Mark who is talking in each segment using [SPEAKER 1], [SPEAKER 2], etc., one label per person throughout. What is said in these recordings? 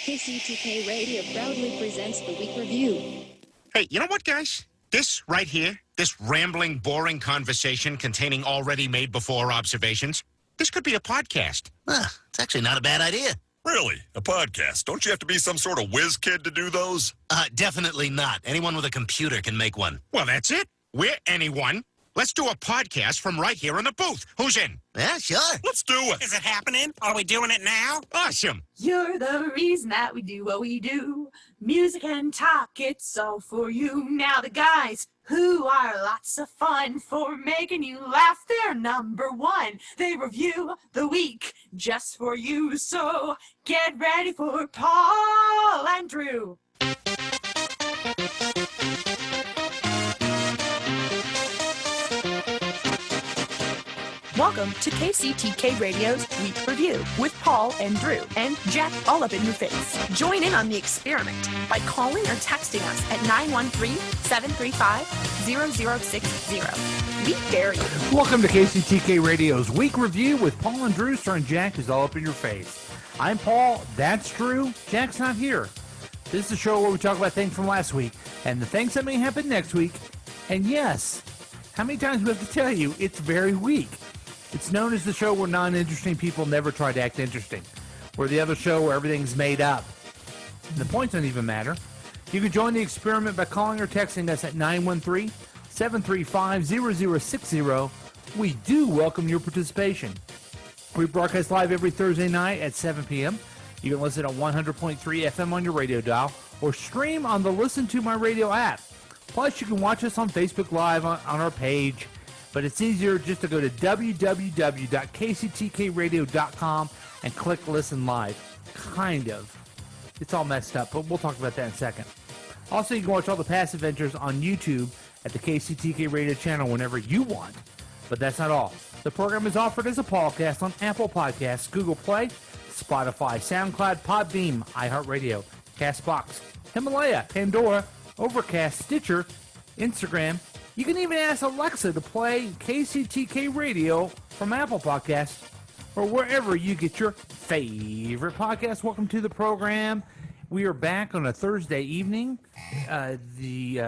[SPEAKER 1] KCTK Radio proudly presents the Week Review.
[SPEAKER 2] Hey, you know what, guys? This right here, this rambling, boring conversation containing already made before observations, this could be a podcast.
[SPEAKER 3] It's actually not a bad idea.
[SPEAKER 4] Really? A podcast? Don't you have to be some sort of whiz kid to do those?
[SPEAKER 3] Definitely not. Anyone with a computer can make one.
[SPEAKER 2] Well, that's it. We're anyone. Let's do a podcast from right here in the booth. Who's in?
[SPEAKER 3] Yeah, sure.
[SPEAKER 4] Let's do it.
[SPEAKER 5] Is it happening? Are we doing it now?
[SPEAKER 2] Awesome.
[SPEAKER 6] You're the reason that we do what we do. Music and talk, it's all for you. Now the guys who are lots of fun for making you laugh, they're number one. They review the week just for you. So get ready for Paul and Drew. Welcome to KCTK Radio's Week Review with Paul and Drew and Jack all up in your face. Join in on the experiment by calling or texting us at 913-735-0060. We dare you.
[SPEAKER 7] Welcome to KCTK Radio's Week Review with Paul and Drew, starring Jack who's all up in your face. I'm Paul, that's Drew, Jack's not here. This is the show where we talk about things from last week and the things that may happen next week. And yes, how many times do we have to tell you it's very weak? It's known as the show where non-interesting people never try to act interesting. We're the other show where everything's made up. And the points don't even matter. You can join the experiment by calling or texting us at 913-735-0060. We do welcome your participation. We broadcast live every Thursday night at 7 p.m. You can listen at 100.3 FM on your radio dial or stream on the Listen to My Radio app. Plus, you can watch us on Facebook Live on our page. But it's easier just to go to www.kctkradio.com and click Listen Live. Kind of. It's all messed up, but we'll talk about that in a second. Also, you can watch all the past adventures on YouTube at the KCTK Radio channel whenever you want. But that's not all. The program is offered as a podcast on Apple Podcasts, Google Play, Spotify, SoundCloud, Podbeam, iHeartRadio, CastBox, Himalaya, Pandora, Overcast, Stitcher, Instagram. You can even ask Alexa to play KCTK Radio from Apple Podcasts or wherever you get your favorite podcast. Welcome to the program. We are back on a Thursday evening. We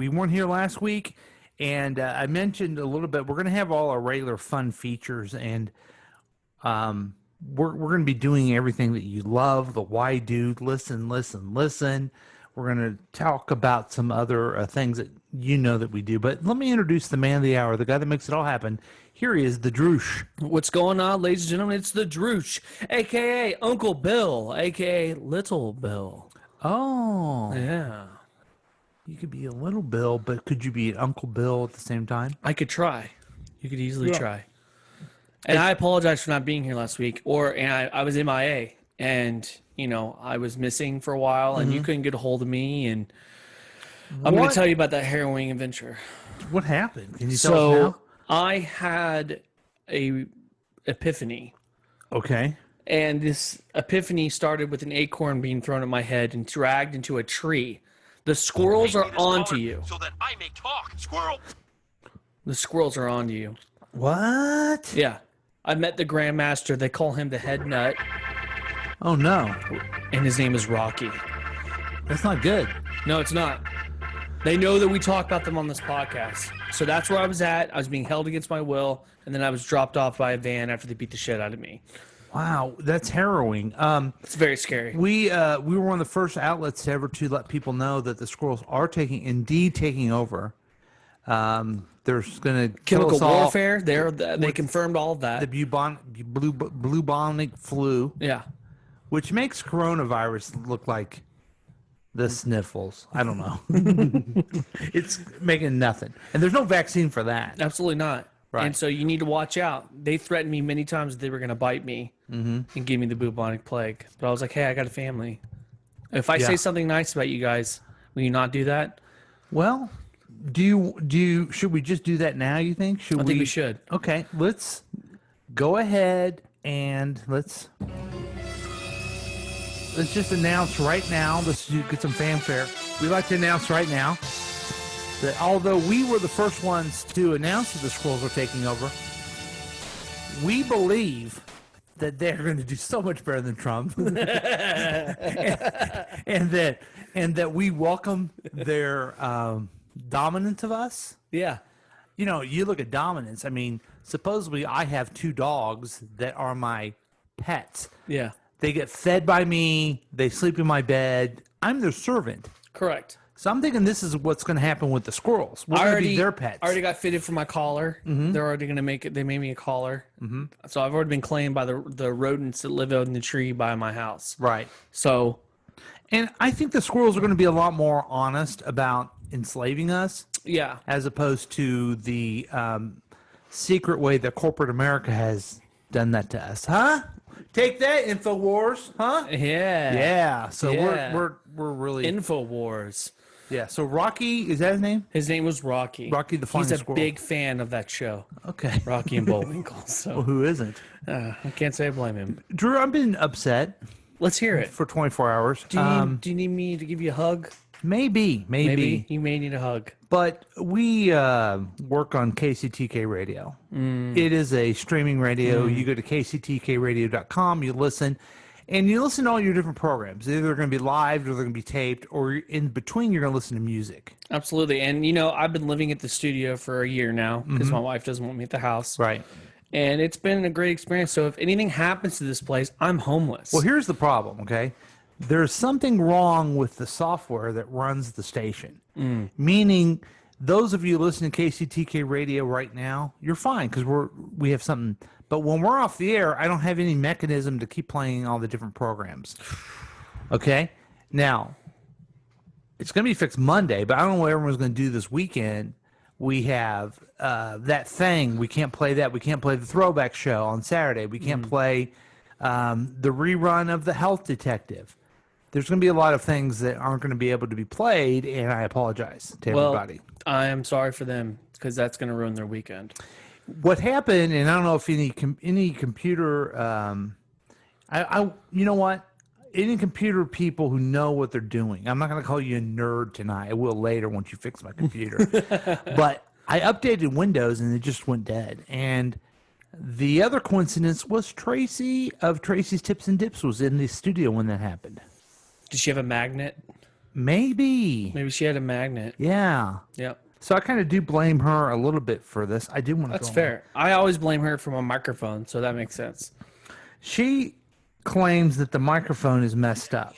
[SPEAKER 7] weren't here last week, and I mentioned a little bit, we're going to have all our regular fun features, and we're going to be doing everything that you love, the why do, listen. We're going to talk about some other things that you know that we do. But let me introduce the man of the hour, the guy that makes it all happen. Here he is, the Droosh.
[SPEAKER 8] What's going on, ladies and gentlemen? It's the Droosh, a.k.a. Uncle Bill, a.k.a. Little Bill.
[SPEAKER 7] Oh.
[SPEAKER 8] Yeah.
[SPEAKER 7] You could be a little Bill, but could you be an Uncle Bill at the same time?
[SPEAKER 8] I could try. You could easily try. And I apologize for not being here last week. I was MIA, and I was missing for a while, and you couldn't get a hold of me, and I'm going to tell you about that harrowing adventure.
[SPEAKER 7] What happened? Can you tell us now?
[SPEAKER 8] I had a epiphany.
[SPEAKER 7] Okay.
[SPEAKER 8] And this epiphany started with an acorn being thrown at my head and dragged into a tree. The squirrels are onto you.
[SPEAKER 5] So that I may talk. Squirrel.
[SPEAKER 8] The squirrels are onto you.
[SPEAKER 7] What?
[SPEAKER 8] Yeah. I met the Grandmaster. They call him the Head Nut.
[SPEAKER 7] Oh, no.
[SPEAKER 8] And his name is Rocky.
[SPEAKER 7] That's not good.
[SPEAKER 8] No, it's not. They know that we talk about them on this podcast. So that's where I was at. I was being held against my will, and then I was dropped off by a van after they beat the shit out of me.
[SPEAKER 7] Wow, that's harrowing.
[SPEAKER 8] It's very scary.
[SPEAKER 7] We were one of the first outlets ever to let people know that the squirrels are taking over. There's going to
[SPEAKER 8] chemical warfare. They confirmed all of that.
[SPEAKER 7] The bubonic flu.
[SPEAKER 8] Yeah.
[SPEAKER 7] Which makes coronavirus look like the sniffles. I don't know. It's making nothing. And there's no vaccine for that.
[SPEAKER 8] Absolutely not.
[SPEAKER 7] Right.
[SPEAKER 8] And so you need to watch out. They threatened me many times that they were going to bite me and give me the bubonic plague. But I was like, hey, I got a family. If I say something nice about you guys, will you not do that?
[SPEAKER 7] Well, should we just do that now, you think?
[SPEAKER 8] I think we should.
[SPEAKER 7] Okay, let's go ahead and let's just announce right now. Let's get some fanfare. We'd like to announce right now that although we were the first ones to announce that the squirrels are taking over, we believe that they're going to do so much better than Trump, and that we welcome their dominance of us.
[SPEAKER 8] Yeah.
[SPEAKER 7] You know, you look at dominance. I mean, supposedly I have 2 dogs that are my pets.
[SPEAKER 8] Yeah.
[SPEAKER 7] They get fed by me. They sleep in my bed. I'm their servant.
[SPEAKER 8] Correct.
[SPEAKER 7] So I'm thinking this is what's going to happen with the squirrels. We're going to be their pets.
[SPEAKER 8] I already got fitted for my collar. They're already going to make it. They made me a collar. So I've already been claimed by the rodents that live out in the tree by my house.
[SPEAKER 7] Right.
[SPEAKER 8] So,
[SPEAKER 7] And I think the squirrels are going to be a lot more honest about enslaving us,
[SPEAKER 8] yeah.
[SPEAKER 7] as opposed to the secret way that corporate America has done that to us. Huh? Take that, InfoWars. Huh?
[SPEAKER 8] Yeah.
[SPEAKER 7] Yeah. So
[SPEAKER 8] Yeah.
[SPEAKER 7] we're really
[SPEAKER 8] InfoWars.
[SPEAKER 7] yeah. So Rocky, is that his name?
[SPEAKER 8] His name was Rocky.
[SPEAKER 7] Rocky the Flying
[SPEAKER 8] He's a
[SPEAKER 7] Squirrel.
[SPEAKER 8] big fan of that show,
[SPEAKER 7] Okay.
[SPEAKER 8] Rocky and Bullwinkle.
[SPEAKER 7] Well,
[SPEAKER 8] So
[SPEAKER 7] who isn't?
[SPEAKER 8] I can't say I blame him.
[SPEAKER 7] Drew, I've been upset
[SPEAKER 8] Let's hear it.
[SPEAKER 7] for 24 hours.
[SPEAKER 8] Do you need me to give you a hug?
[SPEAKER 7] Maybe.
[SPEAKER 8] Maybe you may need a hug.
[SPEAKER 7] But we work on KCTK Radio. It is a streaming radio. You go to kctkradio.com, you listen, and you listen to all your different programs. Either they're going to be live or they're going to be taped, or in between you're going to listen to music.
[SPEAKER 8] Absolutely. And, you know, I've been living at the studio for a year now because my wife doesn't want me at the house.
[SPEAKER 7] Right.
[SPEAKER 8] And it's been a great experience. So if anything happens to this place, I'm homeless.
[SPEAKER 7] Well, here's the problem, okay? There's something wrong with the software that runs the station. Meaning, those of you listening to KCTK Radio right now, you're fine because we have something. But when we're off the air, I don't have any mechanism to keep playing all the different programs. Okay? Now, it's going to be fixed Monday, but I don't know what everyone's going to do this weekend. We have that thing. We can't play that. We can't play the throwback show on Saturday. We can't play the rerun of The Health Detective. There's going to be a lot of things that aren't going to be able to be played, and I apologize to everybody.
[SPEAKER 8] I am sorry for them because that's going to ruin their weekend.
[SPEAKER 7] What happened, and I don't know if any computer, you know what? Any computer people who know what they're doing. I'm not going to call you a nerd tonight. I will later once you fix my computer. But I updated Windows, and it just went dead. And the other coincidence was Tracy of Tracy's Tips and Dips was in the studio when that happened.
[SPEAKER 8] Did she have a magnet?
[SPEAKER 7] Maybe.
[SPEAKER 8] Maybe she had a magnet.
[SPEAKER 7] Yeah.
[SPEAKER 8] Yep.
[SPEAKER 7] So I kind of do blame her a little bit for this. I do want to.
[SPEAKER 8] That's fair. I always blame her for my microphone, so that makes sense.
[SPEAKER 7] She claims that the microphone is messed up.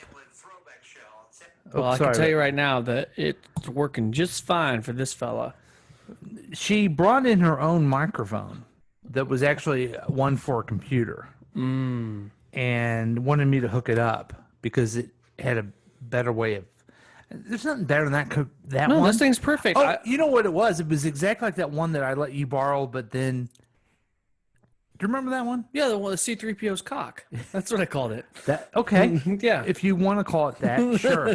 [SPEAKER 8] Well, I can tell you right now that it's working just fine for this fella.
[SPEAKER 7] She brought in her own microphone that was actually one for a computer and wanted me to hook it up because it had a better way of. There's nothing better than that
[SPEAKER 8] No,
[SPEAKER 7] one.
[SPEAKER 8] this thing's perfect.
[SPEAKER 7] Oh, you know what it was? It was exactly like that one that I let you borrow, but then. Do you remember that one?
[SPEAKER 8] Yeah, the one, the C-3PO's cock. That's what I called it.
[SPEAKER 7] That okay?
[SPEAKER 8] Yeah.
[SPEAKER 7] If you want to call it that, sure.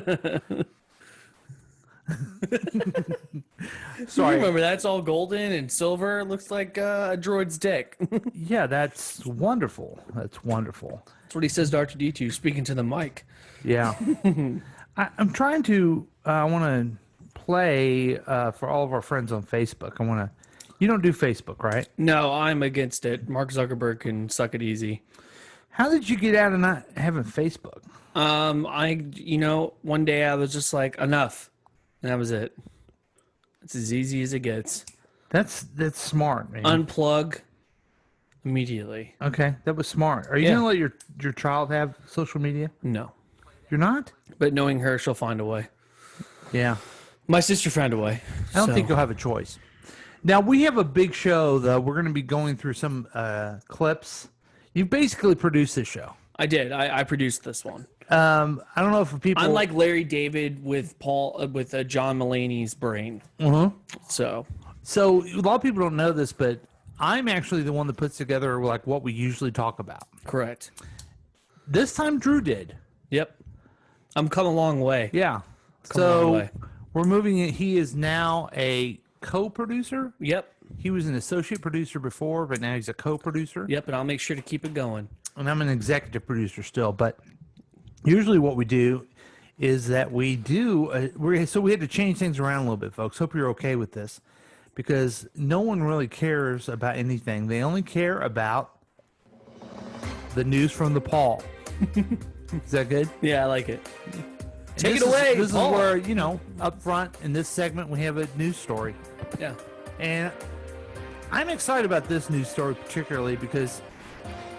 [SPEAKER 7] Sorry.
[SPEAKER 8] You remember that's all golden and silver. It looks like a droid's dick.
[SPEAKER 7] Yeah, that's wonderful. That's wonderful.
[SPEAKER 8] That's what he says to R2-D2, speaking to the mic.
[SPEAKER 7] Yeah. I'm trying to. I want to play for all of our friends on Facebook. I want to. You don't do Facebook, right?
[SPEAKER 8] No, I'm against it. Mark Zuckerberg can suck it easy.
[SPEAKER 7] How did you get out of not having Facebook?
[SPEAKER 8] One day I was just like, enough. And that was it. It's as easy as it gets.
[SPEAKER 7] That's smart, man.
[SPEAKER 8] Unplug immediately.
[SPEAKER 7] Okay, that was smart. Are you
[SPEAKER 8] Yeah.
[SPEAKER 7] gonna let your child have social media?
[SPEAKER 8] No.
[SPEAKER 7] You're not?
[SPEAKER 8] But knowing her, she'll find a way.
[SPEAKER 7] Yeah.
[SPEAKER 8] My sister found a way.
[SPEAKER 7] I don't think you'll have a choice. Now, we have a big show, though. We're going to be going through some clips. You basically produced this show.
[SPEAKER 8] I did. I produced this one.
[SPEAKER 7] I don't know if people...
[SPEAKER 8] I'm like Larry David with John Mulaney's brain. So
[SPEAKER 7] a lot of people don't know this, but I'm actually the one that puts together like what we usually talk about.
[SPEAKER 8] correct.
[SPEAKER 7] This time, Drew did.
[SPEAKER 8] Yep. I'm come a long way.
[SPEAKER 7] Yeah.
[SPEAKER 8] Come a long
[SPEAKER 7] So
[SPEAKER 8] way.
[SPEAKER 7] we're moving it. He is now a co-producer.
[SPEAKER 8] Yep.
[SPEAKER 7] He was an associate producer before, but now he's a co-producer.
[SPEAKER 8] Yep. And I'll make sure to keep it going.
[SPEAKER 7] And I'm an executive producer still. But usually what we do is that we do so we had to change things around a little bit, folks. Hope you're okay with this, because no one really cares about anything. They only care about the news from the Paul. Is that good?
[SPEAKER 8] Yeah, I like it.
[SPEAKER 7] And
[SPEAKER 8] Take it
[SPEAKER 7] this
[SPEAKER 8] away,
[SPEAKER 7] This
[SPEAKER 8] Paul.
[SPEAKER 7] is where, you know, up front in this segment, we have a news story.
[SPEAKER 8] Yeah.
[SPEAKER 7] And I'm excited about this news story particularly because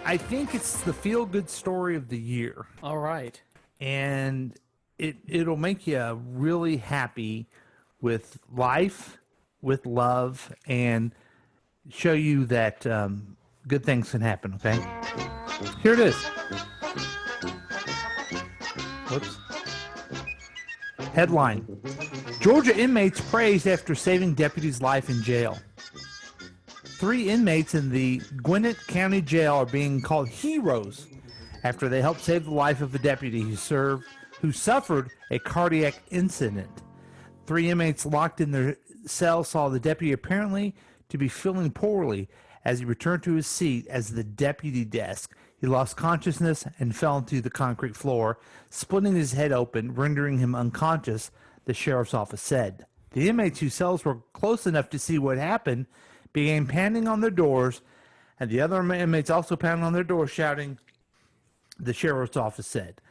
[SPEAKER 7] I think it's the feel-good story of the year.
[SPEAKER 8] All right.
[SPEAKER 7] And it'll make you really happy with life, with love, and show you that good things can happen, okay? Here it is. Whoops. Headline: Georgia inmates praised after saving deputy's life in jail. 3 inmates in the Gwinnett County Jail are being called heroes after they helped save the life of a deputy who suffered a cardiac incident. 3 inmates locked in their cell saw the deputy apparently to be feeling poorly as he returned to his seat at the deputy desk. He lost consciousness and fell into the concrete floor, splitting his head open, rendering him unconscious, the sheriff's office said. The inmates whose cells were close enough to see what happened began pounding on their doors, and the other inmates also pounded on their doors, shouting, the sheriff's office said.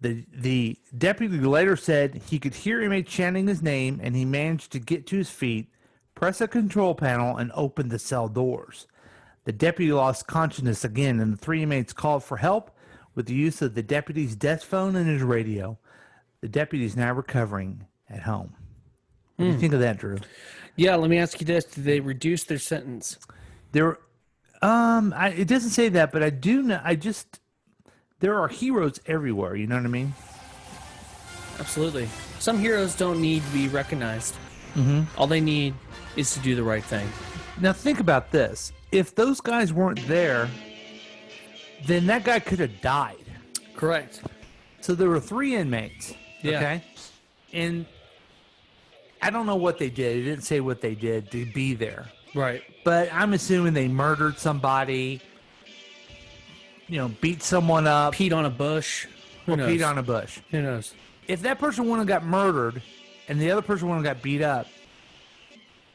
[SPEAKER 7] The deputy later said he could hear inmates chanting his name, and he managed to get to his feet, press a control panel, and open the cell doors. The deputy lost consciousness again, and the 3 inmates called for help with the use of the deputy's desk phone and his radio. The deputy is now recovering at home. What do you think of that, Drew?
[SPEAKER 8] Yeah, let me ask you this. Did they reduce their sentence?
[SPEAKER 7] It doesn't say that, but I do know. There are heroes everywhere. You know what I mean?
[SPEAKER 8] Absolutely. Some heroes don't need to be recognized.
[SPEAKER 7] Mm-hmm.
[SPEAKER 8] All they need is to do the right thing.
[SPEAKER 7] Now think about this. If those guys weren't there, then that guy could have died.
[SPEAKER 8] Correct.
[SPEAKER 7] So there were 3 inmates.
[SPEAKER 8] Yeah.
[SPEAKER 7] Okay. And I don't know what they did. It didn't say what they did to be there.
[SPEAKER 8] Right.
[SPEAKER 7] But I'm assuming they murdered somebody, beat someone up.
[SPEAKER 8] Peed on a bush. Who knows?
[SPEAKER 7] Peed on a bush.
[SPEAKER 8] Who knows?
[SPEAKER 7] If that person wouldn't have got murdered and the other person wouldn't have got beat up,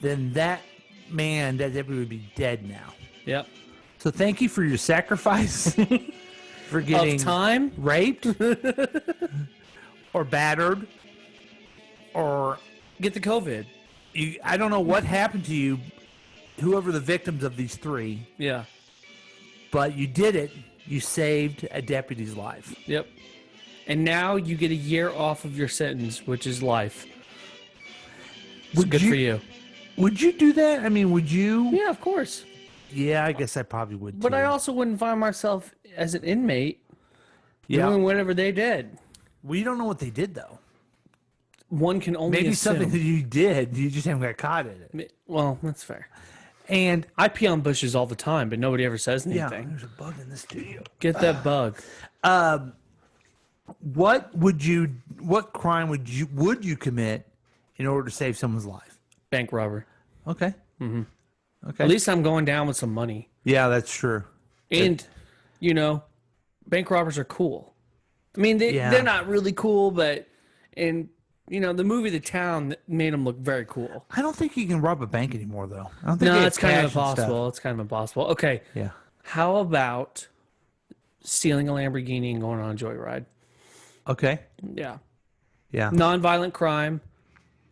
[SPEAKER 7] then that deputy would be dead now.
[SPEAKER 8] Yep.
[SPEAKER 7] So thank you for your sacrifice for getting
[SPEAKER 8] Of time?
[SPEAKER 7] raped or battered or
[SPEAKER 8] Get the COVID.
[SPEAKER 7] I don't know what happened to you, whoever the victims of these 3,
[SPEAKER 8] Yeah.
[SPEAKER 7] but you did it. You saved a deputy's life.
[SPEAKER 8] Yep. And now you get a year off of your sentence, which is life. So good for you.
[SPEAKER 7] Would you do that? I mean, would you?
[SPEAKER 8] Yeah, of course.
[SPEAKER 7] Yeah, I guess I probably would too.
[SPEAKER 8] But I also wouldn't find myself as an inmate doing whatever they did.
[SPEAKER 7] We don't know what they did, though.
[SPEAKER 8] One can only
[SPEAKER 7] Maybe
[SPEAKER 8] assume.
[SPEAKER 7] something that you did, you just haven't got caught in it.
[SPEAKER 8] Well, that's fair.
[SPEAKER 7] And
[SPEAKER 8] I pee on bushes all the time, but nobody ever says anything.
[SPEAKER 7] there's a bug in the studio.
[SPEAKER 8] Get that bug.
[SPEAKER 7] What crime would you commit in order to save someone's life?
[SPEAKER 8] Bank robbery.
[SPEAKER 7] Okay. Mm-hmm. Okay.
[SPEAKER 8] At least I'm going down with some money.
[SPEAKER 7] Yeah, that's true.
[SPEAKER 8] And, bank robbers are cool. I mean, they're not really cool, but the movie The Town made them look very cool.
[SPEAKER 7] I don't think you can rob a bank anymore, though. I don't think
[SPEAKER 8] No,
[SPEAKER 7] they
[SPEAKER 8] it's
[SPEAKER 7] have
[SPEAKER 8] kind of
[SPEAKER 7] cash and stuff.
[SPEAKER 8] impossible. It's kind of impossible. Okay.
[SPEAKER 7] Yeah.
[SPEAKER 8] How about stealing a Lamborghini and going on a joyride?
[SPEAKER 7] Okay.
[SPEAKER 8] Yeah.
[SPEAKER 7] Yeah.
[SPEAKER 8] Non-violent crime.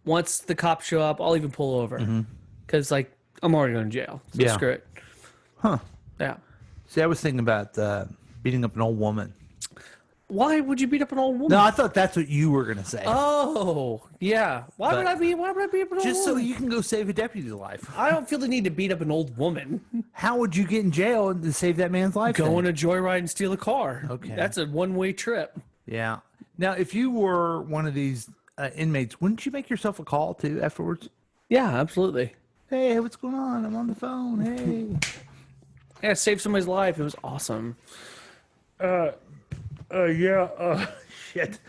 [SPEAKER 8] Once the cops show up, I'll even pull over. Because, I'm already going to jail. So
[SPEAKER 7] Yeah.
[SPEAKER 8] screw it.
[SPEAKER 7] Huh.
[SPEAKER 8] Yeah.
[SPEAKER 7] See, I was thinking about beating up an old woman.
[SPEAKER 8] Why would you beat up an old woman?
[SPEAKER 7] No, I thought that's what you were going to say.
[SPEAKER 8] Oh, yeah. Why would I beat up an old
[SPEAKER 7] Just so
[SPEAKER 8] woman?
[SPEAKER 7] you can go save a deputy's life.
[SPEAKER 8] I don't feel the need to beat up an old woman.
[SPEAKER 7] How would you get in jail to save that man's life?
[SPEAKER 8] Go
[SPEAKER 7] then?
[SPEAKER 8] on a joyride and steal a car.
[SPEAKER 7] Okay.
[SPEAKER 8] That's a one-way trip.
[SPEAKER 7] Yeah. Now, if you were one of these inmates, wouldn't you make yourself a call too afterwards?
[SPEAKER 8] Yeah, absolutely.
[SPEAKER 7] Hey, what's going on? I'm on the phone. Hey.
[SPEAKER 8] Yeah, saved somebody's life. It was awesome.
[SPEAKER 7] Shit.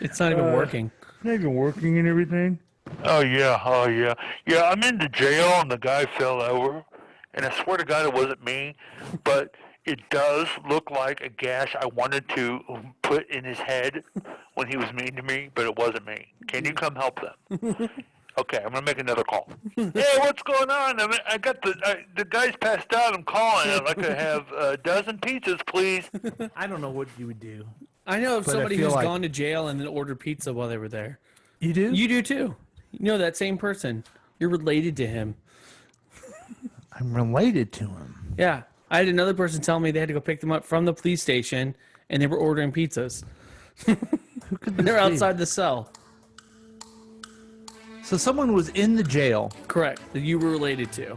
[SPEAKER 8] It's not even working.
[SPEAKER 7] Not even working and everything.
[SPEAKER 9] Oh yeah. Yeah, I'm in the jail and the guy fell over. And I swear to God it wasn't me, but it does look like a gash I wanted to put in his head when he was mean to me, but it wasn't me. Can you come help them? Okay, I'm gonna make another call. Hey, what's going on? I got the guy's passed out. I'm calling. I'd like to have a dozen pizzas, please.
[SPEAKER 7] I don't know what you would do.
[SPEAKER 8] I know of
[SPEAKER 7] But I
[SPEAKER 8] somebody
[SPEAKER 7] feel
[SPEAKER 8] who's
[SPEAKER 7] like-
[SPEAKER 8] gone to jail and then ordered pizza while they were there.
[SPEAKER 7] You do?
[SPEAKER 8] You do too. You know that same person. You're related to him.
[SPEAKER 7] I'm related to him.
[SPEAKER 8] Yeah. I had another person tell me they had to go pick them up from the police station and they were ordering pizzas.
[SPEAKER 7] Who could this
[SPEAKER 8] They're
[SPEAKER 7] be?
[SPEAKER 8] outside the cell.
[SPEAKER 7] So someone was in the jail,
[SPEAKER 8] Correct. That you were related to.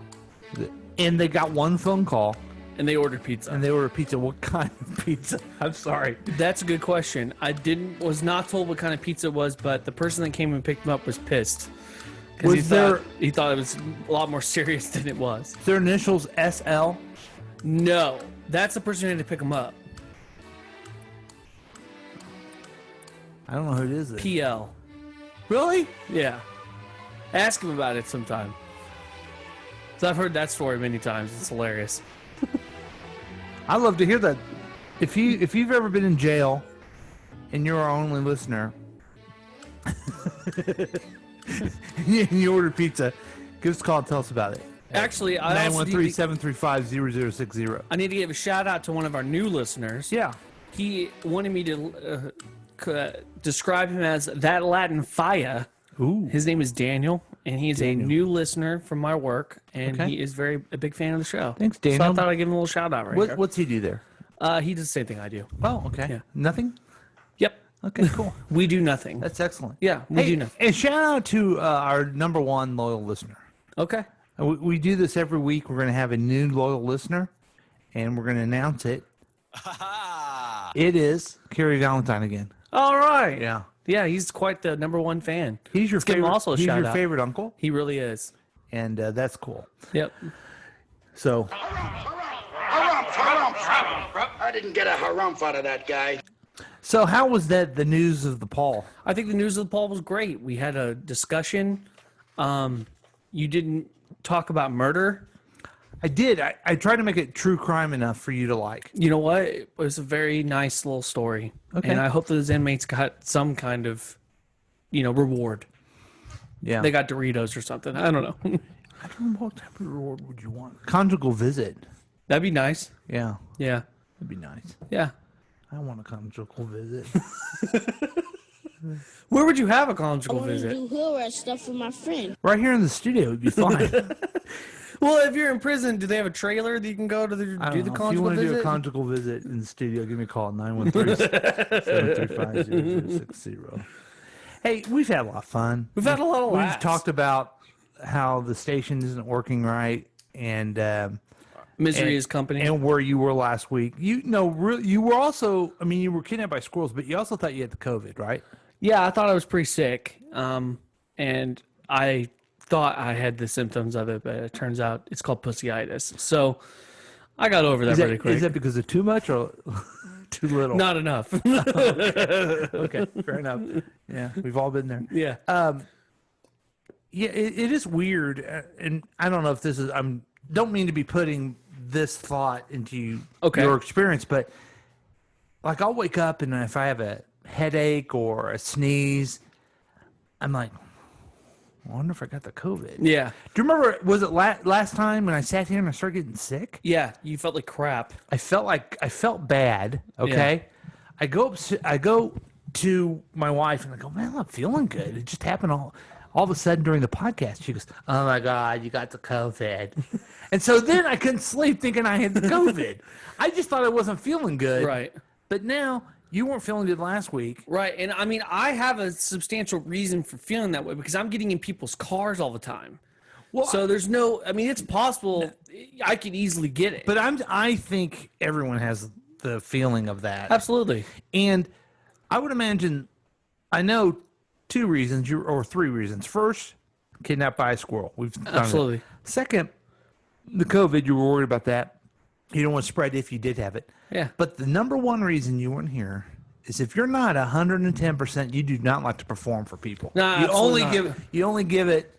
[SPEAKER 7] and they got one phone call,
[SPEAKER 8] And they ordered pizza.
[SPEAKER 7] and they ordered pizza. What kind of pizza? I'm sorry.
[SPEAKER 8] That's a good question. I was not told what kind of pizza it was, but the person that came and picked them up was pissed. 'Cause
[SPEAKER 7] Was
[SPEAKER 8] he thought it was a lot more serious than it was.
[SPEAKER 7] Their initials SL.
[SPEAKER 8] No. That's the person who had to pick them up.
[SPEAKER 7] I don't know who it is. Then.
[SPEAKER 8] PL.
[SPEAKER 7] Really?
[SPEAKER 8] Yeah. Ask him about it sometime. So I've heard that story many times. It's hilarious.
[SPEAKER 7] I'd love to hear that. If you've ever been in jail, and you're our only listener, and you order pizza, give us a call and tell us about it.
[SPEAKER 8] Actually, I also
[SPEAKER 7] 913-735-0060.
[SPEAKER 8] I need to give a shout out to one of our new listeners.
[SPEAKER 7] Yeah.
[SPEAKER 8] He wanted me to describe him as that Latin fire.
[SPEAKER 7] Ooh.
[SPEAKER 8] His name is Daniel, and he is
[SPEAKER 7] Daniel.
[SPEAKER 8] a new listener from my work, and
[SPEAKER 7] Okay.
[SPEAKER 8] he is a big fan of the show.
[SPEAKER 7] Thanks,
[SPEAKER 8] So I
[SPEAKER 7] Daniel.
[SPEAKER 8] thought I'd give him a little shout out right here.
[SPEAKER 7] What's he do there?
[SPEAKER 8] He does the same thing I do.
[SPEAKER 7] Oh, okay.
[SPEAKER 8] Yeah.
[SPEAKER 7] Nothing?
[SPEAKER 8] Yep.
[SPEAKER 7] Okay, cool.
[SPEAKER 8] We do nothing.
[SPEAKER 7] That's excellent.
[SPEAKER 8] Yeah, we do nothing.
[SPEAKER 7] And shout out to our number one loyal listener.
[SPEAKER 8] Okay.
[SPEAKER 7] We do this every week. We're going to have a new loyal listener, and we're going to announce it. It is Kerry Valentine again.
[SPEAKER 8] All right.
[SPEAKER 7] Yeah.
[SPEAKER 8] Yeah, he's quite the number one fan.
[SPEAKER 7] He's your
[SPEAKER 8] Let's give him
[SPEAKER 7] favorite.
[SPEAKER 8] also a
[SPEAKER 7] he's
[SPEAKER 8] shout
[SPEAKER 7] your
[SPEAKER 8] out.
[SPEAKER 7] favorite uncle,
[SPEAKER 8] He really is.
[SPEAKER 7] and that's cool.
[SPEAKER 8] Yep.
[SPEAKER 7] So
[SPEAKER 10] I didn't get a harumph out of that guy.
[SPEAKER 7] So how was that? The news of the poll?
[SPEAKER 8] I think the news of the poll was great. We had a discussion. You didn't talk about murder.
[SPEAKER 7] I did. I tried to make it true crime enough for you to like.
[SPEAKER 8] You know what? It was a very nice little story.
[SPEAKER 7] Okay.
[SPEAKER 8] And I hope those inmates got some kind of, reward.
[SPEAKER 7] Yeah.
[SPEAKER 8] They got Doritos or something. I don't know.
[SPEAKER 7] I don't know what type of reward would you want. Conjugal visit.
[SPEAKER 8] That'd be nice.
[SPEAKER 7] Yeah.
[SPEAKER 8] Yeah.
[SPEAKER 7] That'd be nice.
[SPEAKER 8] Yeah.
[SPEAKER 7] I want a conjugal visit.
[SPEAKER 8] Where would you have a
[SPEAKER 1] I
[SPEAKER 8] conjugal
[SPEAKER 1] want to
[SPEAKER 8] visit?
[SPEAKER 1] do hood rat stuff with my friend.
[SPEAKER 7] Right here in the studio would be fine.
[SPEAKER 8] Well, if you're in prison, do they have a trailer that you can go to do the
[SPEAKER 7] If you
[SPEAKER 8] conjugal
[SPEAKER 7] want to
[SPEAKER 8] visit?
[SPEAKER 7] do a conjugal visit in the studio, give me a call at 913-735-0060. Hey, we've had a lot of fun.
[SPEAKER 8] We've had a lot of
[SPEAKER 7] We've
[SPEAKER 8] laughs.
[SPEAKER 7] talked about how the station isn't working right, and
[SPEAKER 8] Misery is company.
[SPEAKER 7] and where you were last week. You were also. I mean, you were kidnapped by squirrels, but you also thought you had the COVID, right?
[SPEAKER 8] Yeah, I thought I was pretty sick. And I thought I had the symptoms of it, but it turns out it's called pussyitis. So I got over that pretty quick.
[SPEAKER 7] Is that because of too much or too little?
[SPEAKER 8] Not enough.
[SPEAKER 7] Okay, fair enough. Yeah, we've all been there.
[SPEAKER 8] Yeah.
[SPEAKER 7] Yeah, it is weird, and I don't know if this is. Don't mean to be putting this thought into your experience, but like I'll wake up and if I have a headache or a sneeze, I'm like, I wonder if I got the COVID.
[SPEAKER 8] Yeah.
[SPEAKER 7] Do you remember? Was it last time when I sat here and I started getting sick?
[SPEAKER 8] Yeah, you felt like crap.
[SPEAKER 7] I felt bad. Okay, I go to my wife and I go, man, I'm not feeling good. It just happened all of a sudden during the podcast. She goes, oh my God, you got the COVID. And so then I couldn't sleep thinking I had the COVID. I just thought I wasn't feeling good.
[SPEAKER 8] Right.
[SPEAKER 7] But now you weren't feeling good last week.
[SPEAKER 8] Right. And I mean, I have a substantial reason for feeling that way because I'm getting in people's cars all the time.
[SPEAKER 7] Well,
[SPEAKER 8] so there's it's possible I could easily get it.
[SPEAKER 7] But I think everyone has the feeling of that.
[SPEAKER 8] Absolutely.
[SPEAKER 7] And I would imagine, I know 2 reasons or 3 reasons. First, kidnapped by a squirrel. We've done
[SPEAKER 8] Absolutely.
[SPEAKER 7] it. Second, the COVID, you were worried about that. You don't want to spread if you did have it.
[SPEAKER 8] Yeah.
[SPEAKER 7] But the number one reason you weren't here is if you're not 110%, you do not like to perform for people.
[SPEAKER 8] No,
[SPEAKER 7] you only
[SPEAKER 8] absolutely not.
[SPEAKER 7] you only give it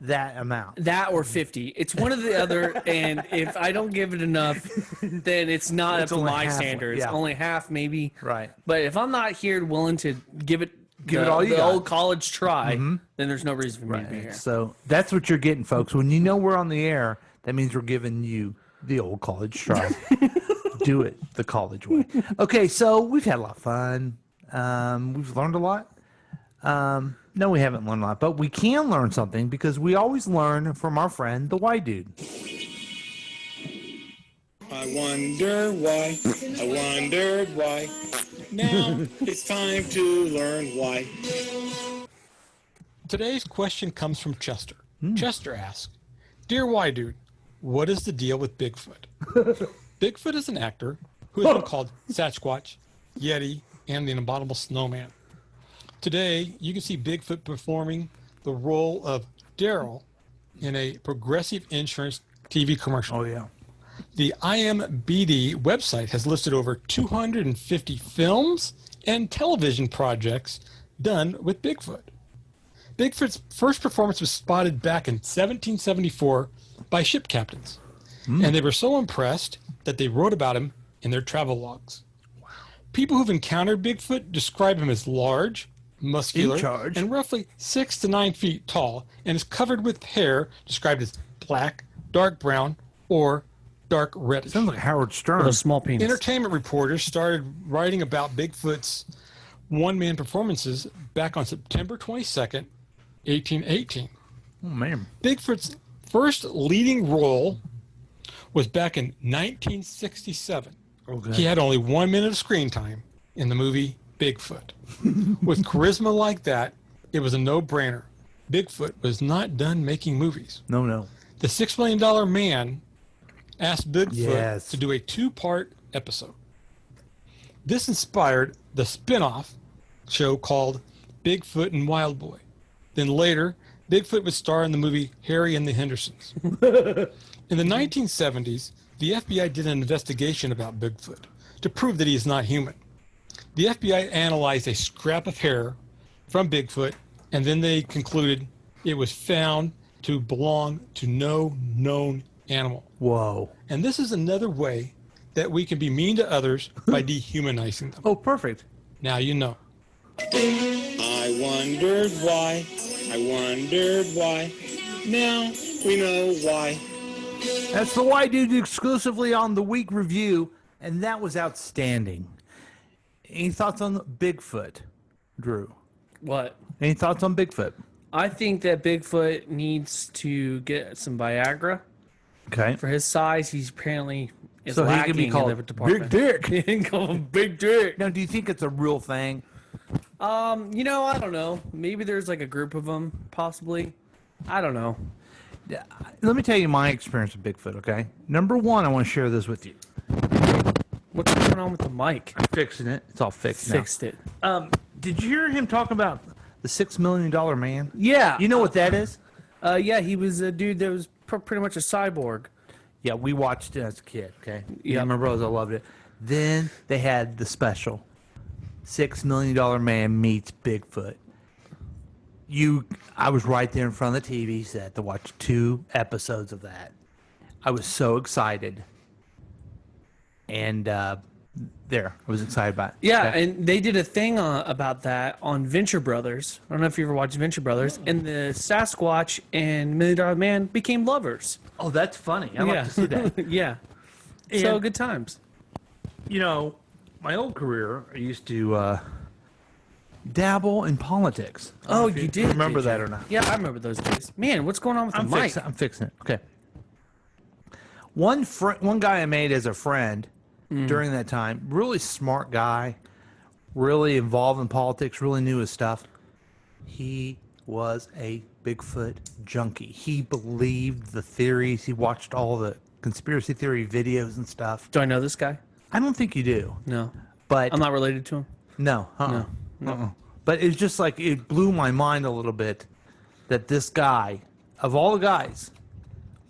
[SPEAKER 7] that amount.
[SPEAKER 8] That or 50. It's one or the other. And if I don't give it enough, then it's not
[SPEAKER 7] It's
[SPEAKER 8] up to
[SPEAKER 7] only
[SPEAKER 8] my
[SPEAKER 7] half,
[SPEAKER 8] standards.
[SPEAKER 7] yeah.
[SPEAKER 8] Only half, maybe.
[SPEAKER 7] Right.
[SPEAKER 8] But if I'm not here willing to give it
[SPEAKER 7] Give it all you
[SPEAKER 8] the
[SPEAKER 7] got.
[SPEAKER 8] old college try, then there's no reason for me to be here.
[SPEAKER 7] So that's what you're getting, folks. When you know we're on the air, that means we're giving you the old college try. Do it the college way. Okay, so we've had a lot of fun. We've learned a lot. No, we haven't learned a lot, but we can learn something because we always learn from our friend, the white dude.
[SPEAKER 11] I wonder why. I wondered why. Now it's time to learn why.
[SPEAKER 12] Today's question comes from Chester. Chester asks, Dear Why Dude, what is the deal with Bigfoot? Bigfoot is an actor who has been called Sasquatch, Yeti, and the Abominable Snowman. Today, you can see Bigfoot performing the role of Daryl in a Progressive Insurance TV commercial.
[SPEAKER 7] Oh, yeah.
[SPEAKER 12] The IMBD website has listed over 250 films and television projects done with Bigfoot. Bigfoot's first performance was spotted back in 1774 by ship captains, and they were so impressed that they wrote about him in their travel logs. People who've encountered Bigfoot describe him as large, muscular, and roughly 6 to 9 feet tall, and is covered with hair described as black, dark brown, or dark reddish.
[SPEAKER 7] Sounds like Howard Stern.
[SPEAKER 8] With a small penis.
[SPEAKER 12] Entertainment reporters started writing about Bigfoot's one-man performances back on September 22nd, 1818.
[SPEAKER 7] Oh, man.
[SPEAKER 12] Bigfoot's first leading role was back in 1967.
[SPEAKER 7] Okay.
[SPEAKER 12] He had only 1 minute of screen time in the movie Bigfoot. With charisma like that, it was a no-brainer. Bigfoot was not done making movies.
[SPEAKER 7] No.
[SPEAKER 12] The $6 Million Man asked Bigfoot
[SPEAKER 7] Yes.
[SPEAKER 12] to do a 2-part episode. This inspired the spin-off show called Bigfoot and Wild Boy. Then later, Bigfoot would star in the movie Harry and the Hendersons. In the 1970s, the FBI did an investigation about Bigfoot to prove that he is not human. The FBI analyzed a scrap of hair from Bigfoot, and then they concluded it was found to belong to no known animal.
[SPEAKER 7] Whoa.
[SPEAKER 12] And this is another way that we can be mean to others by dehumanizing them.
[SPEAKER 7] Oh, perfect.
[SPEAKER 12] Now you know.
[SPEAKER 11] I wondered why. I wondered why. Now we know why.
[SPEAKER 7] That's the white dude exclusively on the week review, and that was outstanding. Any thoughts on Bigfoot, Drew?
[SPEAKER 8] What?
[SPEAKER 7] Any thoughts on Bigfoot?
[SPEAKER 8] I think that Bigfoot needs to get some Viagra.
[SPEAKER 7] Okay.
[SPEAKER 8] For his size, he's apparently is
[SPEAKER 7] So he
[SPEAKER 8] lacking
[SPEAKER 7] can be called
[SPEAKER 8] in the department.
[SPEAKER 7] Big Dick.
[SPEAKER 8] You can call him Big Dick.
[SPEAKER 7] Now, do you think it's a real thing?
[SPEAKER 8] You know, I don't know. Maybe there's like a group of them, possibly. I don't know.
[SPEAKER 7] Yeah. Let me tell you my experience with Bigfoot, okay? Number one, I want to share this with you.
[SPEAKER 8] What's going on with the mic?
[SPEAKER 7] I'm fixing it. It's all fixed
[SPEAKER 8] Fixed it.
[SPEAKER 7] now. Did you hear him talk about the $6 million man?
[SPEAKER 8] Yeah.
[SPEAKER 7] You know what that is?
[SPEAKER 8] Yeah, he was a dude that was pretty much a cyborg.
[SPEAKER 7] Yeah, we watched it as a kid, okay?
[SPEAKER 8] Yeah.
[SPEAKER 7] My brothers, I loved it. Then they had the special $6 million man meets Bigfoot. I was right there in front of the TV set to watch 2 episodes of that. I was so excited. And there, I was excited about it.
[SPEAKER 8] Yeah,
[SPEAKER 7] Okay.
[SPEAKER 8] and they did a thing about that on Venture Brothers. I don't know if you ever watched Venture Brothers. And the Sasquatch and $1 Million Man became lovers.
[SPEAKER 7] Oh, that's funny. I like to see that.
[SPEAKER 8] Yeah. So
[SPEAKER 7] And-
[SPEAKER 8] good times.
[SPEAKER 7] You know, my old career, I used to dabble in politics. I don't know
[SPEAKER 8] Oh,
[SPEAKER 7] if
[SPEAKER 8] you did.
[SPEAKER 7] remember
[SPEAKER 8] did
[SPEAKER 7] that
[SPEAKER 8] you?
[SPEAKER 7] or not?
[SPEAKER 8] Yeah, I remember those days. Man, what's going on with the mic?
[SPEAKER 7] I'm fixing it. Okay. One guy I made as a friend during that time, really smart guy, really involved in politics, really knew his stuff. He was a Bigfoot junkie. He believed the theories. He watched all the conspiracy theory videos and stuff.
[SPEAKER 8] Do I know this guy?
[SPEAKER 7] I don't think you do.
[SPEAKER 8] No.
[SPEAKER 7] But
[SPEAKER 8] I'm not related to him.
[SPEAKER 7] no. No. But it's just like it blew my mind a little bit that this guy, of all the guys,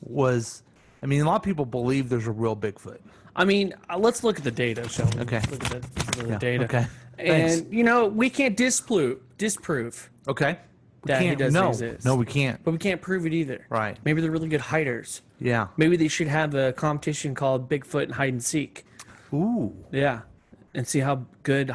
[SPEAKER 7] was. I mean, a lot of people believe there's a real Bigfoot.
[SPEAKER 8] I mean, let's look at the data, shall we?
[SPEAKER 7] Okay.
[SPEAKER 8] Look at the
[SPEAKER 7] Yeah,
[SPEAKER 8] data.
[SPEAKER 7] okay.
[SPEAKER 8] And,
[SPEAKER 7] Thanks.
[SPEAKER 8] you know, we can't disprove
[SPEAKER 7] Okay. We
[SPEAKER 8] that he
[SPEAKER 7] can't.
[SPEAKER 8] doesn't
[SPEAKER 7] No.
[SPEAKER 8] exist.
[SPEAKER 7] No, we can't.
[SPEAKER 8] But we can't prove it either.
[SPEAKER 7] Right.
[SPEAKER 8] Maybe they're really good hiders.
[SPEAKER 7] Yeah.
[SPEAKER 8] Maybe they should have a competition called Bigfoot and Hide and Seek.
[SPEAKER 7] Ooh.
[SPEAKER 8] Yeah. and see how good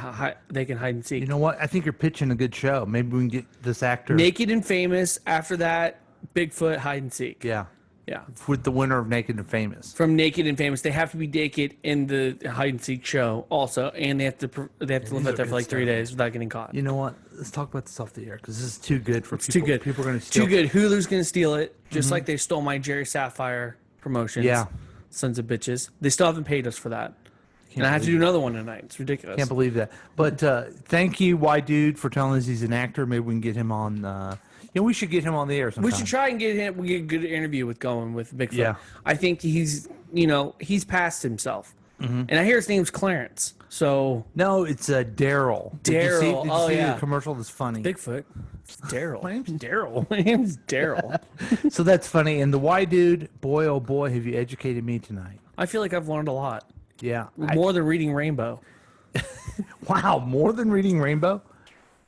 [SPEAKER 8] they can hide and seek.
[SPEAKER 7] You know what? I think you're pitching a good show. Maybe we can get this actor.
[SPEAKER 8] Naked and Famous. After that, Bigfoot hide and seek.
[SPEAKER 7] Yeah.
[SPEAKER 8] Yeah.
[SPEAKER 7] With the winner of Naked and Famous.
[SPEAKER 8] From Naked and Famous, they have to be naked in the hide and seek show also, and they have to live out there for like 3 days without getting caught.
[SPEAKER 7] You know what? Let's talk about this off the air because this is too good for
[SPEAKER 8] It's
[SPEAKER 7] people.
[SPEAKER 8] too good.
[SPEAKER 7] People are going to steal.
[SPEAKER 8] Too good. Hulu's going to steal it, just like they stole my Jerry Sapphire promotions.
[SPEAKER 7] Yeah.
[SPEAKER 8] Sons of bitches. They still haven't paid us for that. And I have to do another one tonight. It's ridiculous.
[SPEAKER 7] Can't believe that. But thank you, White Dude, for telling us he's an actor. Maybe we can get him on. We should get him on the air sometime.
[SPEAKER 8] We should try and get him. We get a good interview with Bigfoot.
[SPEAKER 7] Yeah.
[SPEAKER 8] I think he's past himself. And I hear his name's Clarence. So
[SPEAKER 7] no, it's Daryl. Did you see the commercial? That's funny.
[SPEAKER 8] Bigfoot. It's Daryl.
[SPEAKER 7] My name's Daryl.
[SPEAKER 8] My name's Daryl.
[SPEAKER 7] So that's funny. And the White Dude, boy, oh boy, have you educated me tonight.
[SPEAKER 8] I feel like I've learned a lot.
[SPEAKER 7] Yeah.
[SPEAKER 8] More than reading Rainbow.
[SPEAKER 7] Wow, more than reading Rainbow?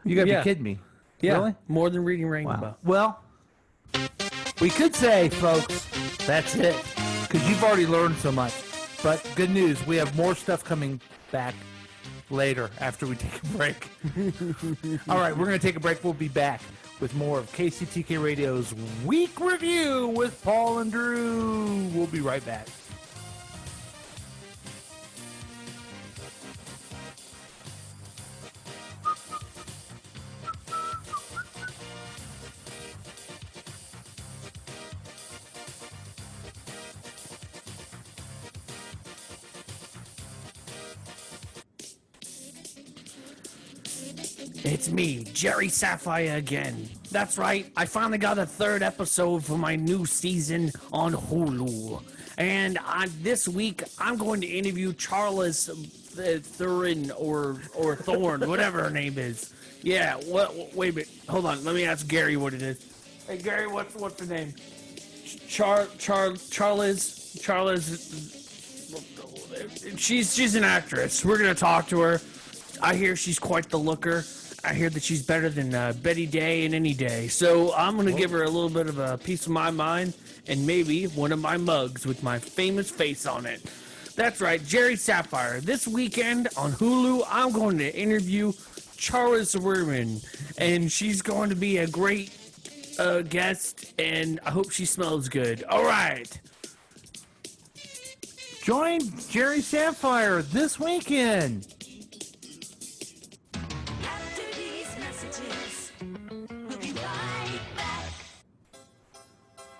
[SPEAKER 7] You got to be kidding me.
[SPEAKER 8] Yeah,
[SPEAKER 7] Really?
[SPEAKER 8] more than reading Rainbow.
[SPEAKER 7] Wow. Well, we could say, folks, that's it. Because you've already learned so much. But good news, we have more stuff coming back later after we take a break. All right, we're going to take a break. We'll be back with more of KCTK Radio's Week Review with Paul and Drew. We'll be right back.
[SPEAKER 8] It's me, Jerry Sapphire again. That's right, I finally got a third episode for my new season on Hulu. And this week, I'm going to interview Charles Thurin or Thorn, whatever her name is. Yeah, wait a minute. Hold on, let me ask Gary what it is. Hey, Gary, what's her name? Charles. She's an actress. We're going to talk to her. I hear she's quite the looker. I hear that she's better than Betty Day in any day. So I'm going to give her a little bit of a piece of my mind and maybe one of my mugs with my famous face on it. That's right, Jerry Sapphire. This weekend on Hulu, I'm going to interview Charles Werman. And she's going to be a great guest, and I hope she smells good. All right.
[SPEAKER 7] Join Jerry Sapphire this weekend.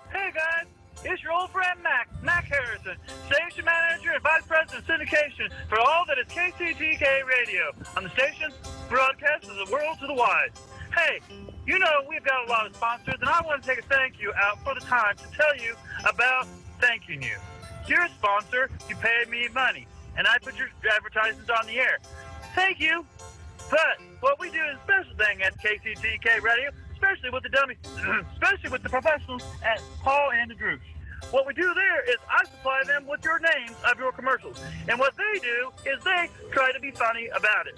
[SPEAKER 13] Hey guys, it's your old friend Mac Harrison, station manager and vice president of syndication for all that is KCTK Radio on the station broadcast of the world to the wide. Hey, you know we've got a lot of sponsors, and I want to take a thank you out for the time to tell you about thanking you. You're a sponsor, you pay me money, and I put your advertisements on the air. Thank you. But what we do is a special thing at KCTK Radio, especially with the dummies, especially with the professionals at Paul and the Drew. What we do there is I supply them with your names of your commercials. And what they do is they try to be funny about it.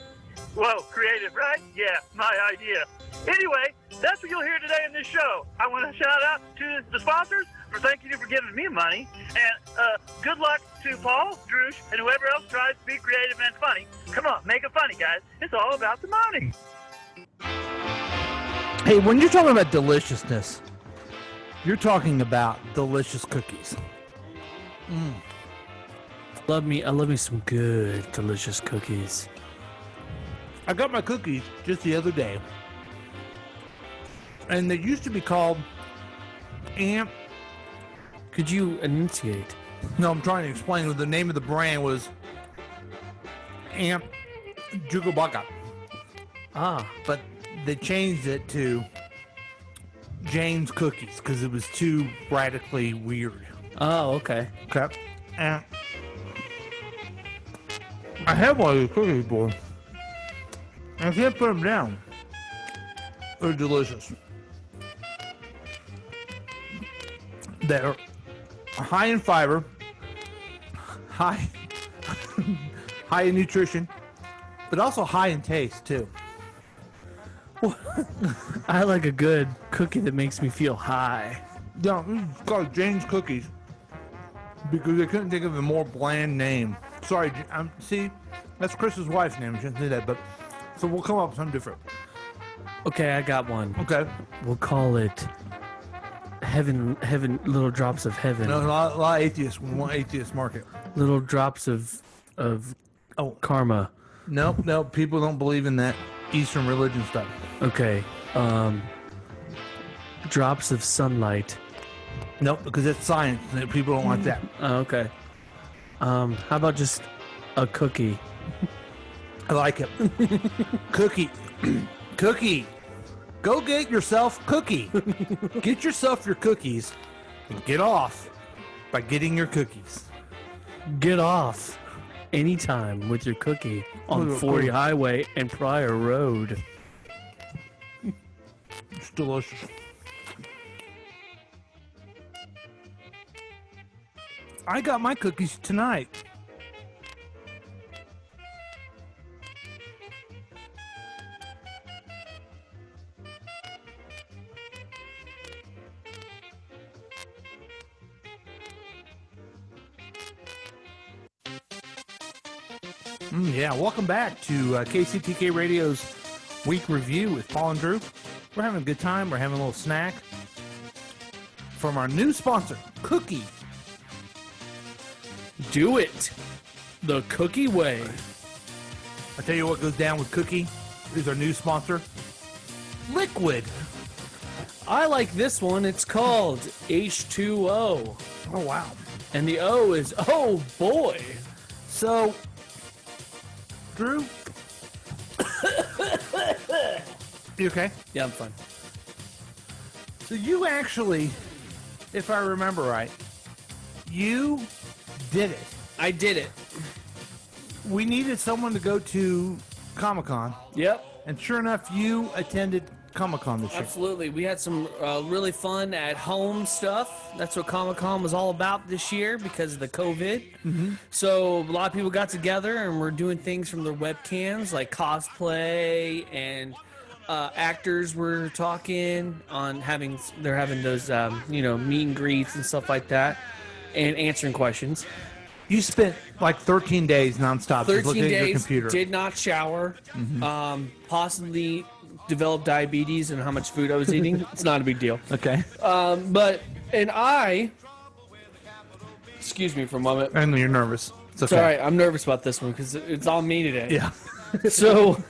[SPEAKER 13] Whoa, creative, right? Yeah, my idea. Anyway, that's what you'll hear today in this show. I want to shout out to the sponsors for thanking you for giving me money. And good luck to Paul, Drew, and whoever else tries to be creative and funny. Come on, make it funny, guys. It's all about the money.
[SPEAKER 7] Hey, when you're talking about deliciousness, you're talking about delicious cookies.
[SPEAKER 8] I love me some good, delicious cookies.
[SPEAKER 7] I got my cookies just the other day. And they used to be called Amp.
[SPEAKER 8] Could you enunciate?
[SPEAKER 7] No, I'm trying to explain what the name of the brand was. Amp Jugabaka. But they changed it to James Cookies because it was too radically weird.
[SPEAKER 8] Oh, okay.
[SPEAKER 7] Okay. And I have one of these cookies, boy. I can't put them down. They're delicious. They're high in fiber, high in nutrition, but also high in taste too.
[SPEAKER 8] I like a good cookie that makes me feel high.
[SPEAKER 7] No, it's called James Cookies because they couldn't think of a more bland name. Sorry, see, That's Chris's wife's name. She didn't say that, but so we'll come up with something different.
[SPEAKER 8] Okay, I got one.
[SPEAKER 7] Okay.
[SPEAKER 8] We'll call it Heaven, Little Drops of Heaven.
[SPEAKER 7] No, a lot of atheists. We want atheist market.
[SPEAKER 8] Little drops of karma.
[SPEAKER 7] Nope. People don't believe in that Eastern religion stuff.
[SPEAKER 8] Okay. Drops of sunlight.
[SPEAKER 7] Nope, because it's science. People don't like that.
[SPEAKER 8] Oh, okay. How about just a cookie?
[SPEAKER 7] I like it. Cookie. Cookie. Go get yourself cookie. Get yourself your cookies and get off by getting your cookies.
[SPEAKER 8] Get off anytime with your cookie on 40 Highway and Pryor Road.
[SPEAKER 7] It's delicious. I got my cookies tonight. Yeah, welcome back to KCTK Radio's Week Review with Paul and Drew. We're having a good time. We're having a little snack from our new sponsor, Cookie.
[SPEAKER 8] Do it the Cookie way.
[SPEAKER 7] I tell you what goes down with Cookie is our new sponsor, Liquid.
[SPEAKER 8] I like this one. It's called H2O.
[SPEAKER 7] Oh, wow.
[SPEAKER 8] And the O is, oh, boy.
[SPEAKER 7] So, Drew? You okay?
[SPEAKER 8] Yeah, I'm fine.
[SPEAKER 7] So you actually, if I remember right, you did it.
[SPEAKER 8] I did it.
[SPEAKER 7] We needed someone to go to Comic-Con.
[SPEAKER 8] Yep.
[SPEAKER 7] And sure enough, you attended Comic-Con this year.
[SPEAKER 8] Absolutely. We had some really fun at-home stuff. That's what Comic-Con was all about this year because of the COVID.
[SPEAKER 7] Mm-hmm.
[SPEAKER 8] So a lot of people got together and we're doing things from their webcams like cosplay, and actors were talking on having those meet and greets and stuff like that, and answering questions.
[SPEAKER 7] You spent like 13 days nonstop
[SPEAKER 8] 13
[SPEAKER 7] just looking at your
[SPEAKER 8] days,
[SPEAKER 7] computer.
[SPEAKER 8] did not shower, possibly developed diabetes and how much food I was eating. It's not a big deal.
[SPEAKER 7] Okay.
[SPEAKER 8] Excuse me for a moment.
[SPEAKER 7] And you're nervous. It's okay.
[SPEAKER 8] It's all right. I'm nervous about this one because it's all me today.
[SPEAKER 7] Yeah.
[SPEAKER 8] So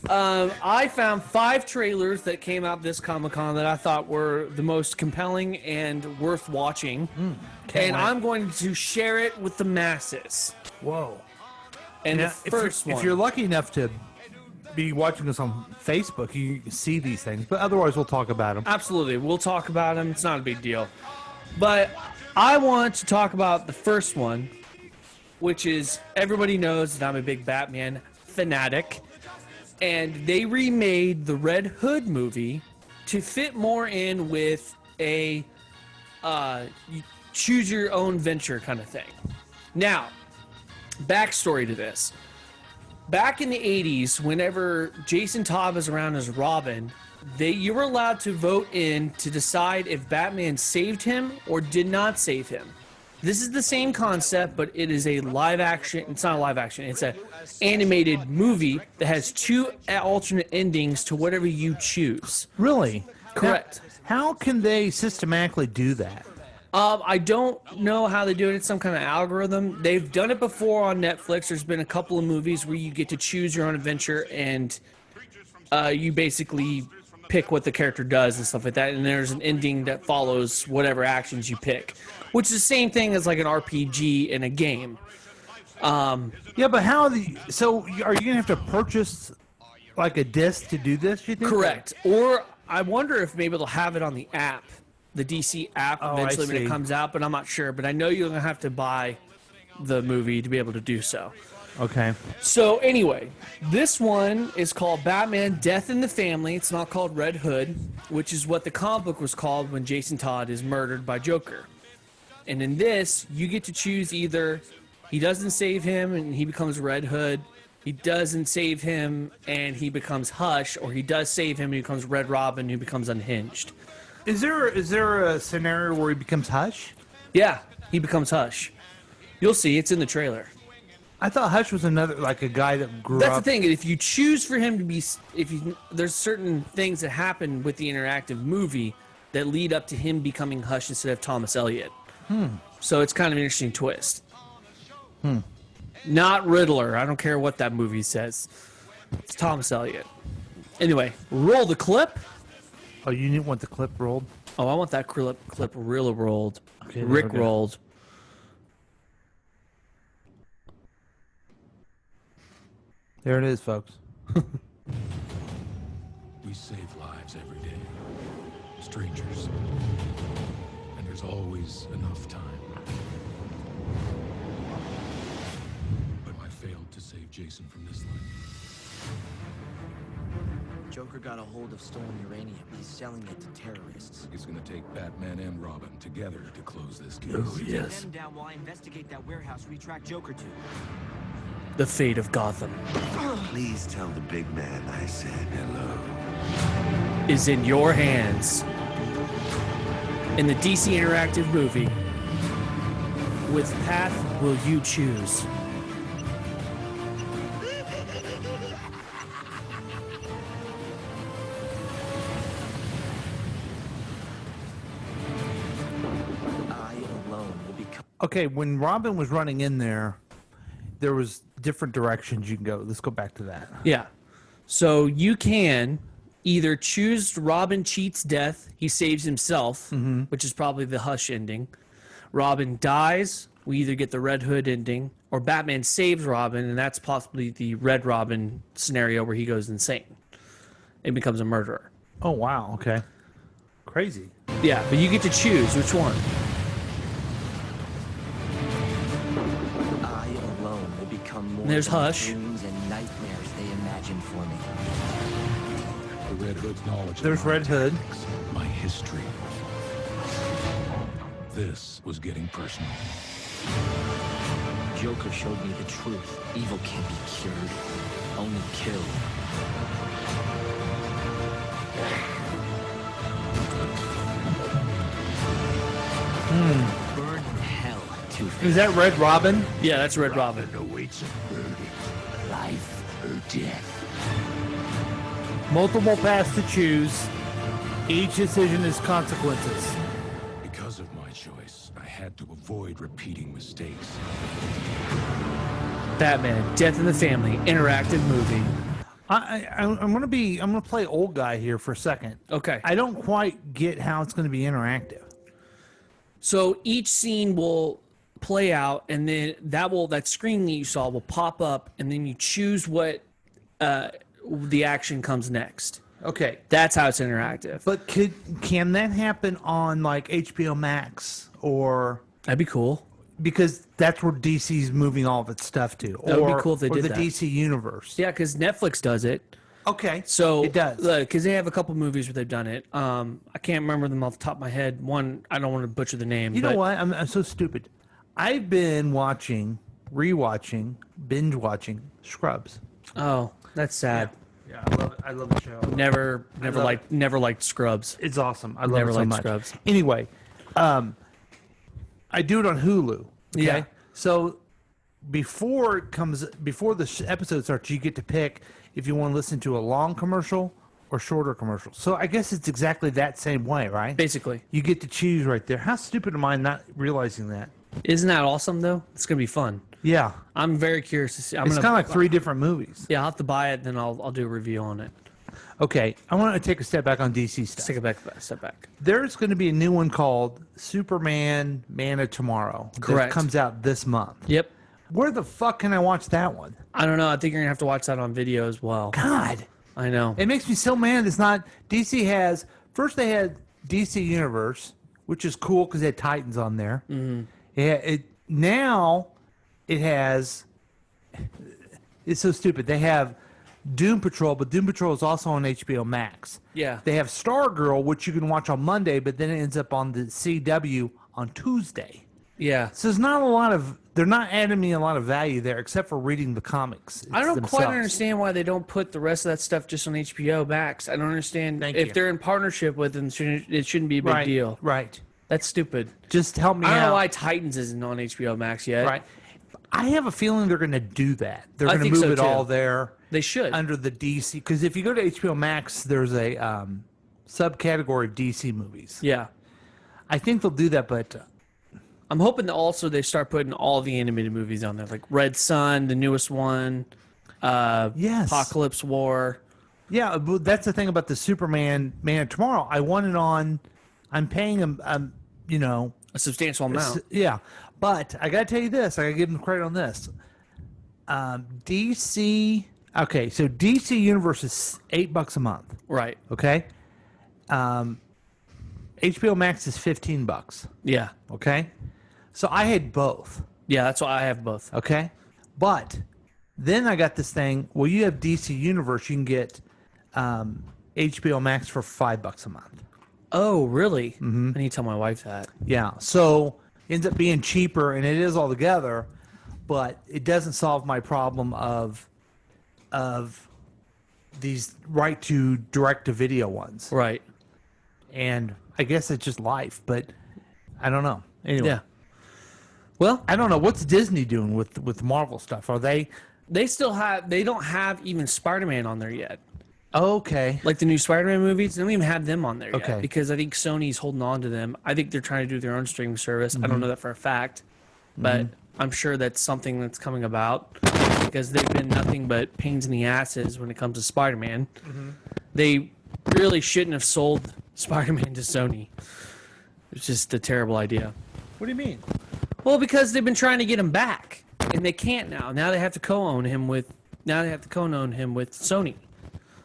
[SPEAKER 8] I found 5 trailers that came out this Comic-Con that I thought were the most compelling and worth watching. And I'm going to share it with the masses.
[SPEAKER 7] Whoa.
[SPEAKER 8] And
[SPEAKER 7] now,
[SPEAKER 8] the first one.
[SPEAKER 7] If you're lucky enough to be watching us on Facebook, you can see these things. But otherwise, we'll talk about them.
[SPEAKER 8] Absolutely. We'll talk about them. It's not a big deal. But I want to talk about the first one, which is everybody knows that I'm a big Batman fanatic. And they remade the Red Hood movie to fit more in with a choose your own venture kind of thing. Now, backstory to this. Back in the 80s, whenever Jason Todd was around as Robin, you were allowed to vote in to decide if Batman saved him or did not save him. This is the same concept, but it is a live action. It's not a live action. It's an animated movie that has 2 alternate endings to whatever you choose.
[SPEAKER 7] Really?
[SPEAKER 8] Correct.
[SPEAKER 7] Now, how can they systematically do that?
[SPEAKER 8] I don't know how they do it. It's some kind of algorithm. They've done it before on Netflix. There's been a couple of movies where you get to choose your own adventure, and you basically pick what the character does and stuff like that. And there's an ending that follows whatever actions you pick, which is the same thing as like an RPG in a game.
[SPEAKER 7] Yeah, but so are you gonna have to purchase like a disc to do this? You think?
[SPEAKER 8] Correct. Or I wonder if maybe they'll have it on the app, the DC app eventually when it comes out, but I'm not sure. But I know you're gonna have to buy the movie to be able to do so.
[SPEAKER 7] Okay.
[SPEAKER 8] So anyway, this one is called Batman Death in the Family. It's not called Red Hood, which is what the comic book was called when Jason Todd is murdered by Joker. And in this, you get to choose either he doesn't save him and he becomes Red Hood, he doesn't save him and he becomes Hush, or he does save him and he becomes Red Robin who becomes Unhinged.
[SPEAKER 7] Is there a scenario where he becomes Hush?
[SPEAKER 8] Yeah, he becomes Hush. You'll see, it's in the trailer.
[SPEAKER 7] I thought Hush was another like a guy that grew
[SPEAKER 8] That's
[SPEAKER 7] up.
[SPEAKER 8] the thing. If you choose for him to be, there's certain things that happen with the interactive movie that lead up to him becoming Hush instead of Thomas Elliot. So it's kind of an interesting twist. Not Riddler. I don't care what that movie says. It's Thomas Elliot. Anyway, roll the clip.
[SPEAKER 7] Oh, you didn't want the clip rolled?
[SPEAKER 8] Oh, I want that clip real rolled.
[SPEAKER 7] Okay, there
[SPEAKER 8] Rick
[SPEAKER 7] we go.
[SPEAKER 8] rolled.
[SPEAKER 7] There it is, folks.
[SPEAKER 14] We save lives every day. Strangers. And there's always enough time. But I failed to save Jason from this life.
[SPEAKER 15] Joker got a hold of stolen uranium. He's selling it to terrorists.
[SPEAKER 14] It's gonna take Batman and Robin together to close this case.
[SPEAKER 15] Oh, yes. Take them down while I investigate that warehouse we tracked Joker to.
[SPEAKER 8] The fate of Gotham
[SPEAKER 16] Please tell the big man I said hello.
[SPEAKER 8] is in your hands. In the DC interactive movie, which path will you choose?
[SPEAKER 15] I alone will become.
[SPEAKER 7] Okay, when Robin was running in there was different directions you can go. Let's go back to that.
[SPEAKER 8] Yeah. So you can either choose Robin cheats death, he saves himself, which is probably the Hush ending. Robin dies, we either get the Red Hood ending, or Batman saves Robin, and that's possibly the Red Robin scenario where he goes insane and becomes a murderer.
[SPEAKER 7] Oh, wow. Okay. Crazy.
[SPEAKER 8] Yeah, but you get to choose which one.
[SPEAKER 15] I alone will become more.
[SPEAKER 8] There's
[SPEAKER 15] than the
[SPEAKER 8] Hush.
[SPEAKER 15] dreams and nightmares they imagined for me.
[SPEAKER 14] The Red Hood's knowledge.
[SPEAKER 7] There's
[SPEAKER 14] of my
[SPEAKER 7] Red Hood.
[SPEAKER 14] tactics, my history. This was getting personal.
[SPEAKER 15] Joker showed me the truth. Evil can't be cured, only killed. Burn in hell, Two-Face.
[SPEAKER 7] Is that Red Robin?
[SPEAKER 8] Yeah, that's Red Robin.
[SPEAKER 16] Awaits a verdict. Life or death.
[SPEAKER 7] Multiple paths to choose. Each decision has consequences.
[SPEAKER 14] Because of my choice, I had to avoid repeating mistakes.
[SPEAKER 8] Batman, Death in the Family, interactive movie.
[SPEAKER 7] I'm gonna play old guy here for a second.
[SPEAKER 8] Okay.
[SPEAKER 7] I don't quite get how it's gonna be interactive.
[SPEAKER 8] So each scene will play out, and then that screen that you saw will pop up, and then you choose what the action comes next.
[SPEAKER 7] Okay.
[SPEAKER 8] That's how it's interactive.
[SPEAKER 7] But can that happen on like HBO Max or?
[SPEAKER 8] That'd be cool.
[SPEAKER 7] Because that's where DC's moving all of its stuff to.
[SPEAKER 8] That would be cool if they
[SPEAKER 7] or
[SPEAKER 8] did
[SPEAKER 7] the
[SPEAKER 8] that.
[SPEAKER 7] DC universe.
[SPEAKER 8] Yeah, because Netflix does it.
[SPEAKER 7] Okay.
[SPEAKER 8] So
[SPEAKER 7] it does.
[SPEAKER 8] Because they have a couple movies where they've done it. I can't remember them off the top of my head. One, I don't want to butcher the name.
[SPEAKER 7] You know what? I'm so stupid. I've been rewatching, binge watching Scrubs.
[SPEAKER 8] Oh, that's sad.
[SPEAKER 7] Yeah, I love the show.
[SPEAKER 8] Never liked Scrubs.
[SPEAKER 7] It's awesome. I love
[SPEAKER 8] Never
[SPEAKER 7] it so
[SPEAKER 8] liked
[SPEAKER 7] much.
[SPEAKER 8] Scrubs.
[SPEAKER 7] Anyway, I do it on Hulu. Okay?
[SPEAKER 8] Yeah.
[SPEAKER 7] So before the episode starts, you get to pick if you want to listen to a long commercial or shorter commercial. So I guess it's exactly that same way, right?
[SPEAKER 8] Basically.
[SPEAKER 7] You get to choose right there. How stupid am I not realizing that?
[SPEAKER 8] Isn't that awesome, though? It's going to be fun.
[SPEAKER 7] Yeah.
[SPEAKER 8] I'm very curious to see.
[SPEAKER 7] It's kind of like 3 different movies.
[SPEAKER 8] Yeah, I'll have to buy it, then I'll do a review on it.
[SPEAKER 7] Okay, I want to take a step back on DC stuff.
[SPEAKER 8] Take a step back.
[SPEAKER 7] There's going to be a new one called Superman Man of Tomorrow.
[SPEAKER 8] Correct.
[SPEAKER 7] That comes out this month.
[SPEAKER 8] Yep.
[SPEAKER 7] Where the fuck can I watch that one?
[SPEAKER 8] I don't know. I think you're going to have to watch that on video as well.
[SPEAKER 7] God.
[SPEAKER 8] I know.
[SPEAKER 7] It makes me so mad it's not. DC has. First, they had DC Universe, which is cool because they had Titans on there.
[SPEAKER 8] Mm-hmm.
[SPEAKER 7] Yeah, now it has. It's so stupid. They have Doom Patrol, but Doom Patrol is also on HBO Max.
[SPEAKER 8] Yeah.
[SPEAKER 7] They have Stargirl, which you can watch on Monday, but then it ends up on the CW on Tuesday.
[SPEAKER 8] Yeah.
[SPEAKER 7] So there's not a lot of. They're not adding me a lot of value there, except for reading the comics.
[SPEAKER 8] I don't
[SPEAKER 7] themselves.
[SPEAKER 8] quite understand why they don't put the rest of that stuff just on HBO Max. I don't understand.
[SPEAKER 7] Thank
[SPEAKER 8] if
[SPEAKER 7] you.
[SPEAKER 8] they're in partnership with them, it shouldn't be a big deal.
[SPEAKER 7] Right.
[SPEAKER 8] That's stupid.
[SPEAKER 7] Just help me
[SPEAKER 8] I don't
[SPEAKER 7] out.
[SPEAKER 8] know why Titans isn't on HBO Max yet.
[SPEAKER 7] Right. I have a feeling they're going to do that. They're
[SPEAKER 8] I
[SPEAKER 7] going to
[SPEAKER 8] think
[SPEAKER 7] move
[SPEAKER 8] so,
[SPEAKER 7] it
[SPEAKER 8] too.
[SPEAKER 7] all there.
[SPEAKER 8] They should.
[SPEAKER 7] Under the DC, because if you go to HBO Max, there's a subcategory of DC movies.
[SPEAKER 8] Yeah.
[SPEAKER 7] I think they'll do that, but
[SPEAKER 8] I'm hoping that also they start putting all the animated movies on there, like Red Sun, the newest one.
[SPEAKER 7] Yes.
[SPEAKER 8] Apocalypse War.
[SPEAKER 7] Yeah, but that's the thing about the Superman Man of Tomorrow. I want it on. I'm paying him,
[SPEAKER 8] a substantial amount.
[SPEAKER 7] Yeah, but I got to tell you this. I got to give them credit on this. DC. Okay, so DC Universe is $8 a month.
[SPEAKER 8] Right.
[SPEAKER 7] Okay. HBO Max is $15.
[SPEAKER 8] Yeah.
[SPEAKER 7] Okay. So I had both.
[SPEAKER 8] Yeah, that's why I have both.
[SPEAKER 7] Okay. But then I got this thing. Well, you have DC Universe. You can get HBO Max for $5 a month.
[SPEAKER 8] Oh, really? Mm-hmm. I need to tell my wife that.
[SPEAKER 7] Yeah. So it ends up being cheaper, and it is all together, but it doesn't solve my problem of these right to direct to video ones.
[SPEAKER 8] Right.
[SPEAKER 7] And I guess it's just life, but I don't know. Anyway.
[SPEAKER 8] Yeah. Well,
[SPEAKER 7] I don't know what's Disney doing with Marvel stuff. Are they?
[SPEAKER 8] They don't have even Spider-Man on there yet.
[SPEAKER 7] Okay.
[SPEAKER 8] Like the new Spider-Man movies, they don't even have them on there yet.
[SPEAKER 7] Okay.
[SPEAKER 8] Because I think Sony's holding on to them. I think they're trying to do their own streaming service. I
[SPEAKER 7] Mhm.
[SPEAKER 8] don't know that for a fact, but I'm sure that's something that's coming about because they've been nothing but pains in the asses when it comes to Spider-Man. They really shouldn't have sold Spider-Man to Sony. It's just a terrible idea.
[SPEAKER 7] What do you mean?
[SPEAKER 8] Well, because they've been trying to get him back, and they can't now. Now they have to co-own him with Sony.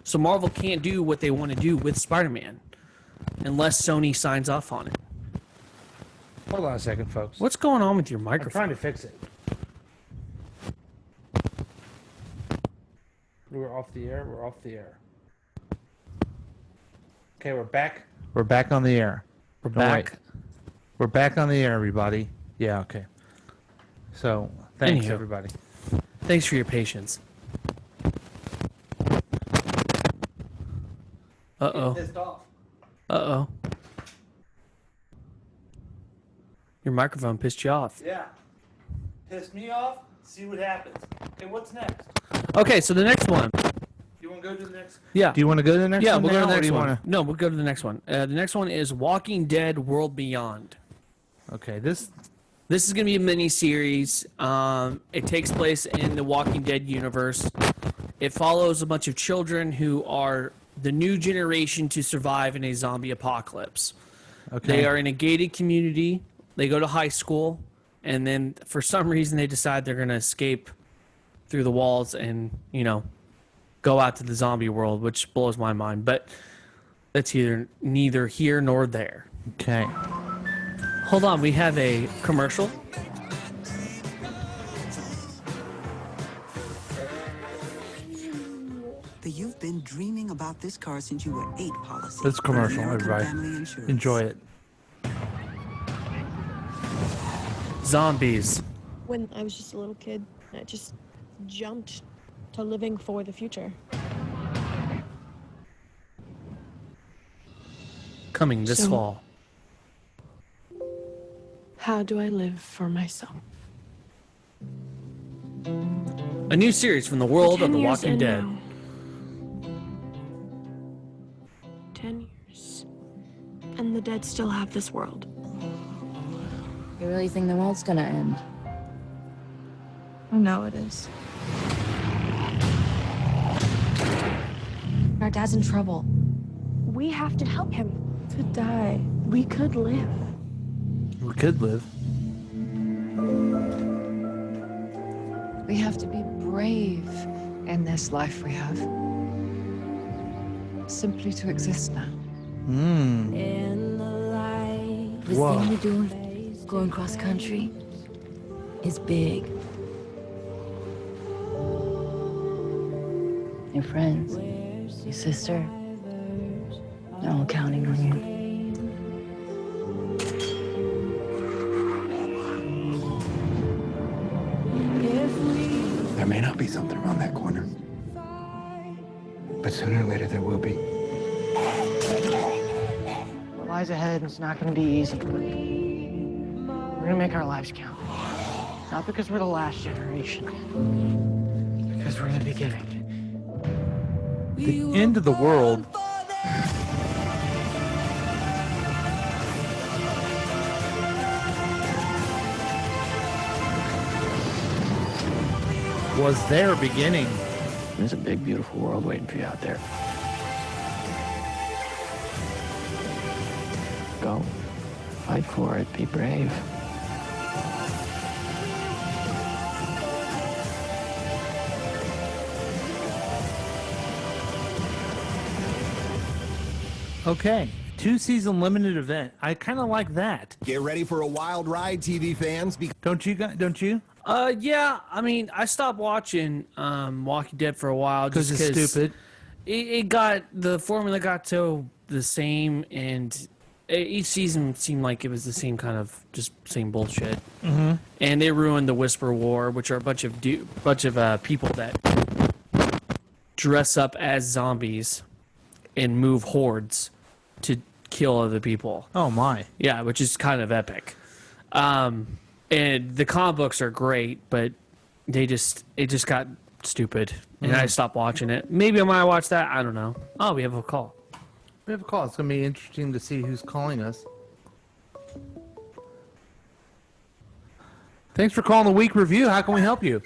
[SPEAKER 8] So Marvel can't do what they want to do with Spider-Man unless Sony signs off on it.
[SPEAKER 7] Hold on a second, folks.
[SPEAKER 8] What's going on with your
[SPEAKER 7] I'm
[SPEAKER 8] microphone?
[SPEAKER 7] trying to fix it. We're off the air. We're off the air. Okay, we're back. We're back on the air.
[SPEAKER 8] We're
[SPEAKER 7] No,
[SPEAKER 8] back.
[SPEAKER 7] wait. We're back on the air, everybody. Yeah, okay. So, thanks,
[SPEAKER 8] Anywho.
[SPEAKER 7] everybody.
[SPEAKER 8] Thanks for your patience. Uh-oh.
[SPEAKER 7] Pissed off.
[SPEAKER 8] Uh-oh. Your microphone pissed you off.
[SPEAKER 7] Yeah. Pissed me off. See what happens. Okay, what's next?
[SPEAKER 8] Okay, so the next one.
[SPEAKER 7] You want to go to the next?
[SPEAKER 8] Yeah.
[SPEAKER 7] Do you want to go to the next
[SPEAKER 8] Yeah,
[SPEAKER 7] one
[SPEAKER 8] we'll go to
[SPEAKER 7] now,
[SPEAKER 8] the
[SPEAKER 7] or
[SPEAKER 8] next
[SPEAKER 7] do you
[SPEAKER 8] one.
[SPEAKER 7] wanna-
[SPEAKER 8] No, we'll go to the next one. The next one is Walking Dead World Beyond.
[SPEAKER 7] Okay, this
[SPEAKER 8] is going to be a mini-series. It takes place in the Walking Dead universe. It follows a bunch of children who are the new generation to survive in a zombie apocalypse.
[SPEAKER 7] Okay.
[SPEAKER 8] They are in a gated community. They go to high school, and then for some reason they decide they're going to escape through the walls and, go out to the zombie world, which blows my mind. But that's neither here nor there.
[SPEAKER 7] Okay.
[SPEAKER 8] Hold on, we have a commercial.
[SPEAKER 17] You've been dreaming about this car since you were 8 policy.
[SPEAKER 7] This commercial,
[SPEAKER 17] American
[SPEAKER 7] everybody.
[SPEAKER 17] Family Insurance.
[SPEAKER 7] Enjoy it.
[SPEAKER 8] Zombies.
[SPEAKER 18] When I was just a little kid, I just jumped to living for the future.
[SPEAKER 8] Coming this
[SPEAKER 18] So-
[SPEAKER 8] fall.
[SPEAKER 18] How do I live for myself?
[SPEAKER 8] A new series from the world of
[SPEAKER 18] 10
[SPEAKER 8] The
[SPEAKER 18] years
[SPEAKER 8] Walking
[SPEAKER 18] in
[SPEAKER 8] Dead.
[SPEAKER 18] now. 10 years. And the dead still have this world.
[SPEAKER 19] You really think the world's gonna end?
[SPEAKER 18] I know it is.
[SPEAKER 19] Our dad's in trouble.
[SPEAKER 18] We have to help him. To die. We could live.
[SPEAKER 7] We could live.
[SPEAKER 19] We have to be brave in this life we have. Simply to exist now. The
[SPEAKER 7] Whoa.
[SPEAKER 19] thing you're doing, going cross country, is big. Your friends, your sister, they're all counting on you.
[SPEAKER 20] There may not be something around that corner, but sooner or later there will be.
[SPEAKER 21] What lies ahead is not going to be easy. We're going to make our lives count. Not because we're the last generation. Because we're in the beginning.
[SPEAKER 7] The end of the world. Was their beginning.
[SPEAKER 21] There's a big, beautiful world waiting for you out there. Go. Fight for it. Be brave.
[SPEAKER 7] Okay. 2-season limited event. I kind of like that.
[SPEAKER 22] Get ready for a wild ride, TV fans.
[SPEAKER 7] Don't you?
[SPEAKER 8] Yeah. I mean, I stopped watching Walking Dead for a while
[SPEAKER 7] Because
[SPEAKER 8] just
[SPEAKER 7] it's stupid.
[SPEAKER 8] It got the formula got so the same, and each season seemed like it was the same kind of just same bullshit.
[SPEAKER 7] Mm-hmm.
[SPEAKER 8] And they ruined the Whisper War, which are a bunch of people that dress up as zombies and move hordes to kill other people.
[SPEAKER 7] Oh my!
[SPEAKER 8] Yeah, which is kind of epic. And the comic books are great, but it just got stupid, and I stopped watching it. Maybe I might watch that. I don't know. Oh, we have a call.
[SPEAKER 7] We have a call. It's going to be interesting to see who's calling us. Thanks for calling the Week Review. How can we help you?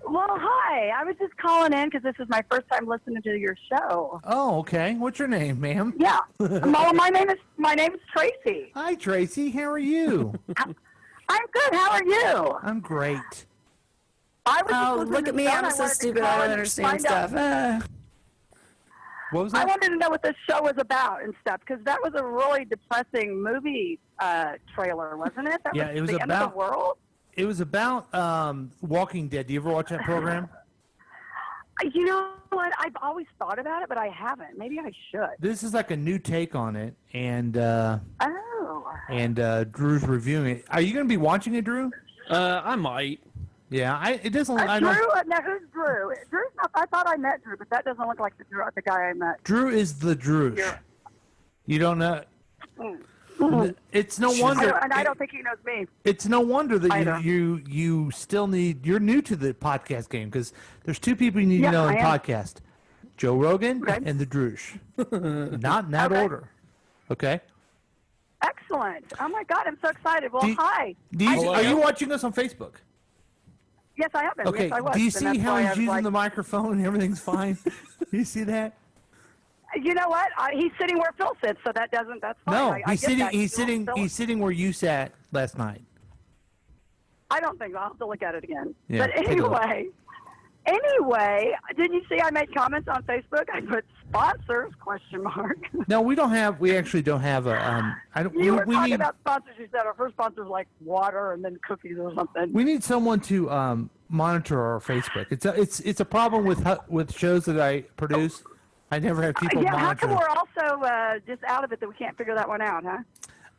[SPEAKER 23] Well, hi. I was just calling in because this is my first time listening to your show.
[SPEAKER 7] Oh, okay. What's your name, ma'am?
[SPEAKER 23] Yeah. Well, my name is Tracy.
[SPEAKER 7] Hi, Tracy. How are you?
[SPEAKER 23] I'm good. How are you?
[SPEAKER 7] I'm great.
[SPEAKER 23] I was just listening
[SPEAKER 24] look
[SPEAKER 23] to
[SPEAKER 24] at me.
[SPEAKER 23] the show
[SPEAKER 24] I'm
[SPEAKER 23] and
[SPEAKER 24] so
[SPEAKER 23] wanted to
[SPEAKER 24] stupid.
[SPEAKER 23] call
[SPEAKER 24] I don't
[SPEAKER 23] and
[SPEAKER 24] understand
[SPEAKER 23] find out-
[SPEAKER 24] stuff.
[SPEAKER 7] What was
[SPEAKER 23] I
[SPEAKER 7] that?
[SPEAKER 23] wanted to know what this show was about and stuff because that was a really depressing movie trailer, wasn't it? That
[SPEAKER 7] Yeah,
[SPEAKER 23] was
[SPEAKER 7] it was
[SPEAKER 23] the end of
[SPEAKER 7] about
[SPEAKER 23] the world.
[SPEAKER 7] It was about Walking Dead. Do you ever watch that program?
[SPEAKER 23] You know what? I've always thought about it, but I haven't. Maybe I should.
[SPEAKER 7] This is like a new take on it, and
[SPEAKER 23] Oh.
[SPEAKER 7] Drew's reviewing it. Are you going to be watching it, Drew?
[SPEAKER 8] I might.
[SPEAKER 7] Yeah, it doesn't. I
[SPEAKER 23] Drew?
[SPEAKER 7] don't.
[SPEAKER 23] Now, who's Drew? Drew's not, I thought I met Drew, but that doesn't look like the guy I met.
[SPEAKER 7] Drew is the Drewsh. You don't know.
[SPEAKER 23] Mm.
[SPEAKER 7] It's no wonder.
[SPEAKER 23] I don't think he knows me.
[SPEAKER 7] It's no wonder that
[SPEAKER 23] Either.
[SPEAKER 7] you still need. You're new to the podcast game because there's two people you need to know in podcast: Joe Rogan and the Drewsh. Not in that order. Okay.
[SPEAKER 23] Excellent. Oh my God, I'm so excited. Well, hi.
[SPEAKER 7] Are you watching us on Facebook?
[SPEAKER 23] Yes, I have been.
[SPEAKER 7] Okay.
[SPEAKER 23] Yes, I was.
[SPEAKER 7] Do you
[SPEAKER 23] And
[SPEAKER 7] see
[SPEAKER 23] that's
[SPEAKER 7] how
[SPEAKER 23] why I
[SPEAKER 7] he's
[SPEAKER 23] was
[SPEAKER 7] using
[SPEAKER 23] like,
[SPEAKER 7] the microphone and everything's fine? You see that?
[SPEAKER 23] You know what? He's sitting where Phil sits, so that's fine.
[SPEAKER 7] No,
[SPEAKER 23] I
[SPEAKER 7] he's
[SPEAKER 23] get
[SPEAKER 7] sitting.
[SPEAKER 23] that.
[SPEAKER 7] He's sitting.
[SPEAKER 23] Phil-
[SPEAKER 7] He's sitting where you sat last night.
[SPEAKER 23] I don't think so. I'll have to look at it again.
[SPEAKER 7] Yeah,
[SPEAKER 23] But
[SPEAKER 7] take a look.
[SPEAKER 23] anyway, didn't you see I made comments on Facebook? I put sponsors ?
[SPEAKER 7] No, we don't have. We actually don't have a. I don't.
[SPEAKER 23] You were
[SPEAKER 7] we
[SPEAKER 23] talking
[SPEAKER 7] need.
[SPEAKER 23] about sponsors. You said our first sponsor is like water and then cookies or something.
[SPEAKER 7] We need someone to monitor our Facebook. It's a problem with shows that I produce. I never have people
[SPEAKER 23] Yeah, how
[SPEAKER 7] monitor.
[SPEAKER 23] come we're also just out of it that we can't figure that one out, huh?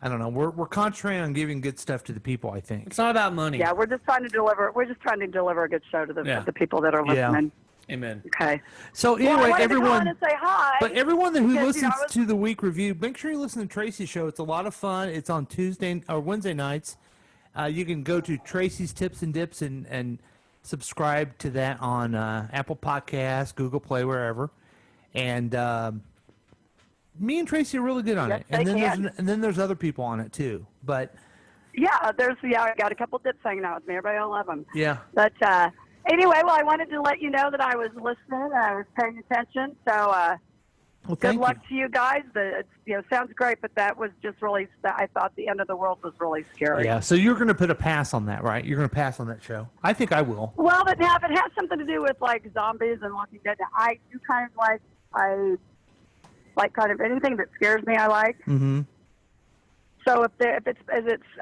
[SPEAKER 7] I don't know. We're concentrating on giving good stuff to the people. I think
[SPEAKER 8] It's not about money.
[SPEAKER 23] Yeah, we're just trying to deliver. We're just trying to deliver a good show to the people that are
[SPEAKER 7] Yeah.
[SPEAKER 23] listening.
[SPEAKER 8] Amen.
[SPEAKER 23] Okay.
[SPEAKER 7] So
[SPEAKER 23] Well, I
[SPEAKER 7] anyway,
[SPEAKER 23] wanted to
[SPEAKER 7] everyone.
[SPEAKER 23] call in and say hi.
[SPEAKER 7] But everyone who
[SPEAKER 23] because, you
[SPEAKER 7] listens
[SPEAKER 23] know, I was-
[SPEAKER 7] to the week review, make sure you listen to Tracy's show. It's a lot of fun. It's on Tuesday or Wednesday nights. You can go to Tracy's Tips and Dips and subscribe to that on Apple Podcasts, Google Play, wherever. And me and Tracy are really good on it. And
[SPEAKER 23] they
[SPEAKER 7] then there's other people on it too. But
[SPEAKER 23] Yeah, I got a couple dips hanging out with me. Everybody will love them.
[SPEAKER 7] yeah.
[SPEAKER 23] But anyway, well, I wanted to let you know that I was listening and I was paying attention. So
[SPEAKER 7] Well,
[SPEAKER 23] good
[SPEAKER 7] thank
[SPEAKER 23] luck to you guys. Sounds great, but that was just really. I thought the end of the world was really scary.
[SPEAKER 7] Yeah. So you're going to put a pass on that, right? You're going to pass on that show. I think I will.
[SPEAKER 23] Well, but now if it has something to do with like zombies and Walking Dead, I do kind of like kind of anything that scares me. I like.
[SPEAKER 7] Mm-hmm.
[SPEAKER 23] So if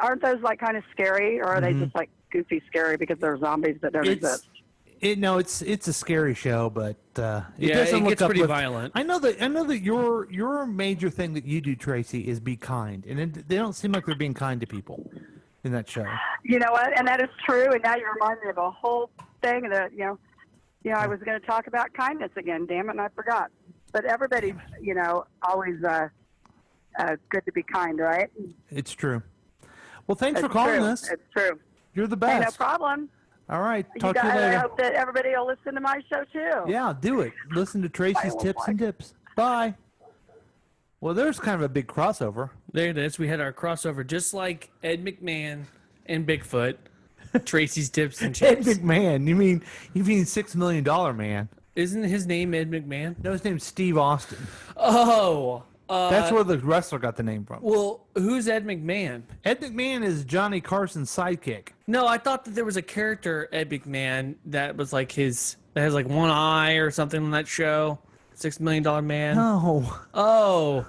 [SPEAKER 23] aren't those like kind of scary, or are they
[SPEAKER 7] Mhm.
[SPEAKER 23] just like goofy scary because they're zombies that don't exist?
[SPEAKER 7] It's a scary show, but it
[SPEAKER 8] Yeah,
[SPEAKER 7] doesn't
[SPEAKER 8] it
[SPEAKER 7] look
[SPEAKER 8] gets pretty
[SPEAKER 7] uplift-
[SPEAKER 8] violent.
[SPEAKER 7] I know that your major thing that you do, Tracy, is be kind, and they don't seem like they're being kind to people in that show.
[SPEAKER 23] You know what? And that is true. And now you remind me of a whole thing that I was going to talk about kindness again. Damn it, and I forgot. But everybody's always good to be kind, right?
[SPEAKER 7] It's true. Well, thanks for
[SPEAKER 23] It's
[SPEAKER 7] calling
[SPEAKER 23] true.
[SPEAKER 7] us.
[SPEAKER 23] It's true.
[SPEAKER 7] You're the
[SPEAKER 23] Hey, no
[SPEAKER 7] best.
[SPEAKER 23] problem.
[SPEAKER 7] All right.
[SPEAKER 23] You
[SPEAKER 7] Talk to you
[SPEAKER 23] guys, I
[SPEAKER 7] later.
[SPEAKER 23] hope that everybody will listen to my show too.
[SPEAKER 7] Yeah, do it. Listen to Tracy's tips and dips. Bye. Well, there's kind of a big crossover.
[SPEAKER 8] There it is. We had our crossover, just like Ed McMahon and Bigfoot. Tracy's tips and
[SPEAKER 7] Ed
[SPEAKER 8] chips.
[SPEAKER 7] McMahon. You mean $6 million man?
[SPEAKER 8] Isn't his name Ed McMahon?
[SPEAKER 7] No, his name's Steve Austin.
[SPEAKER 8] Oh.
[SPEAKER 7] That's where the wrestler got the name from.
[SPEAKER 8] Well, who's Ed McMahon?
[SPEAKER 7] Ed McMahon is Johnny Carson's sidekick.
[SPEAKER 8] No, I thought that there was a character, Ed McMahon, that was like that has like one eye or something on that show. $6 Million Man.
[SPEAKER 7] No.
[SPEAKER 8] Oh.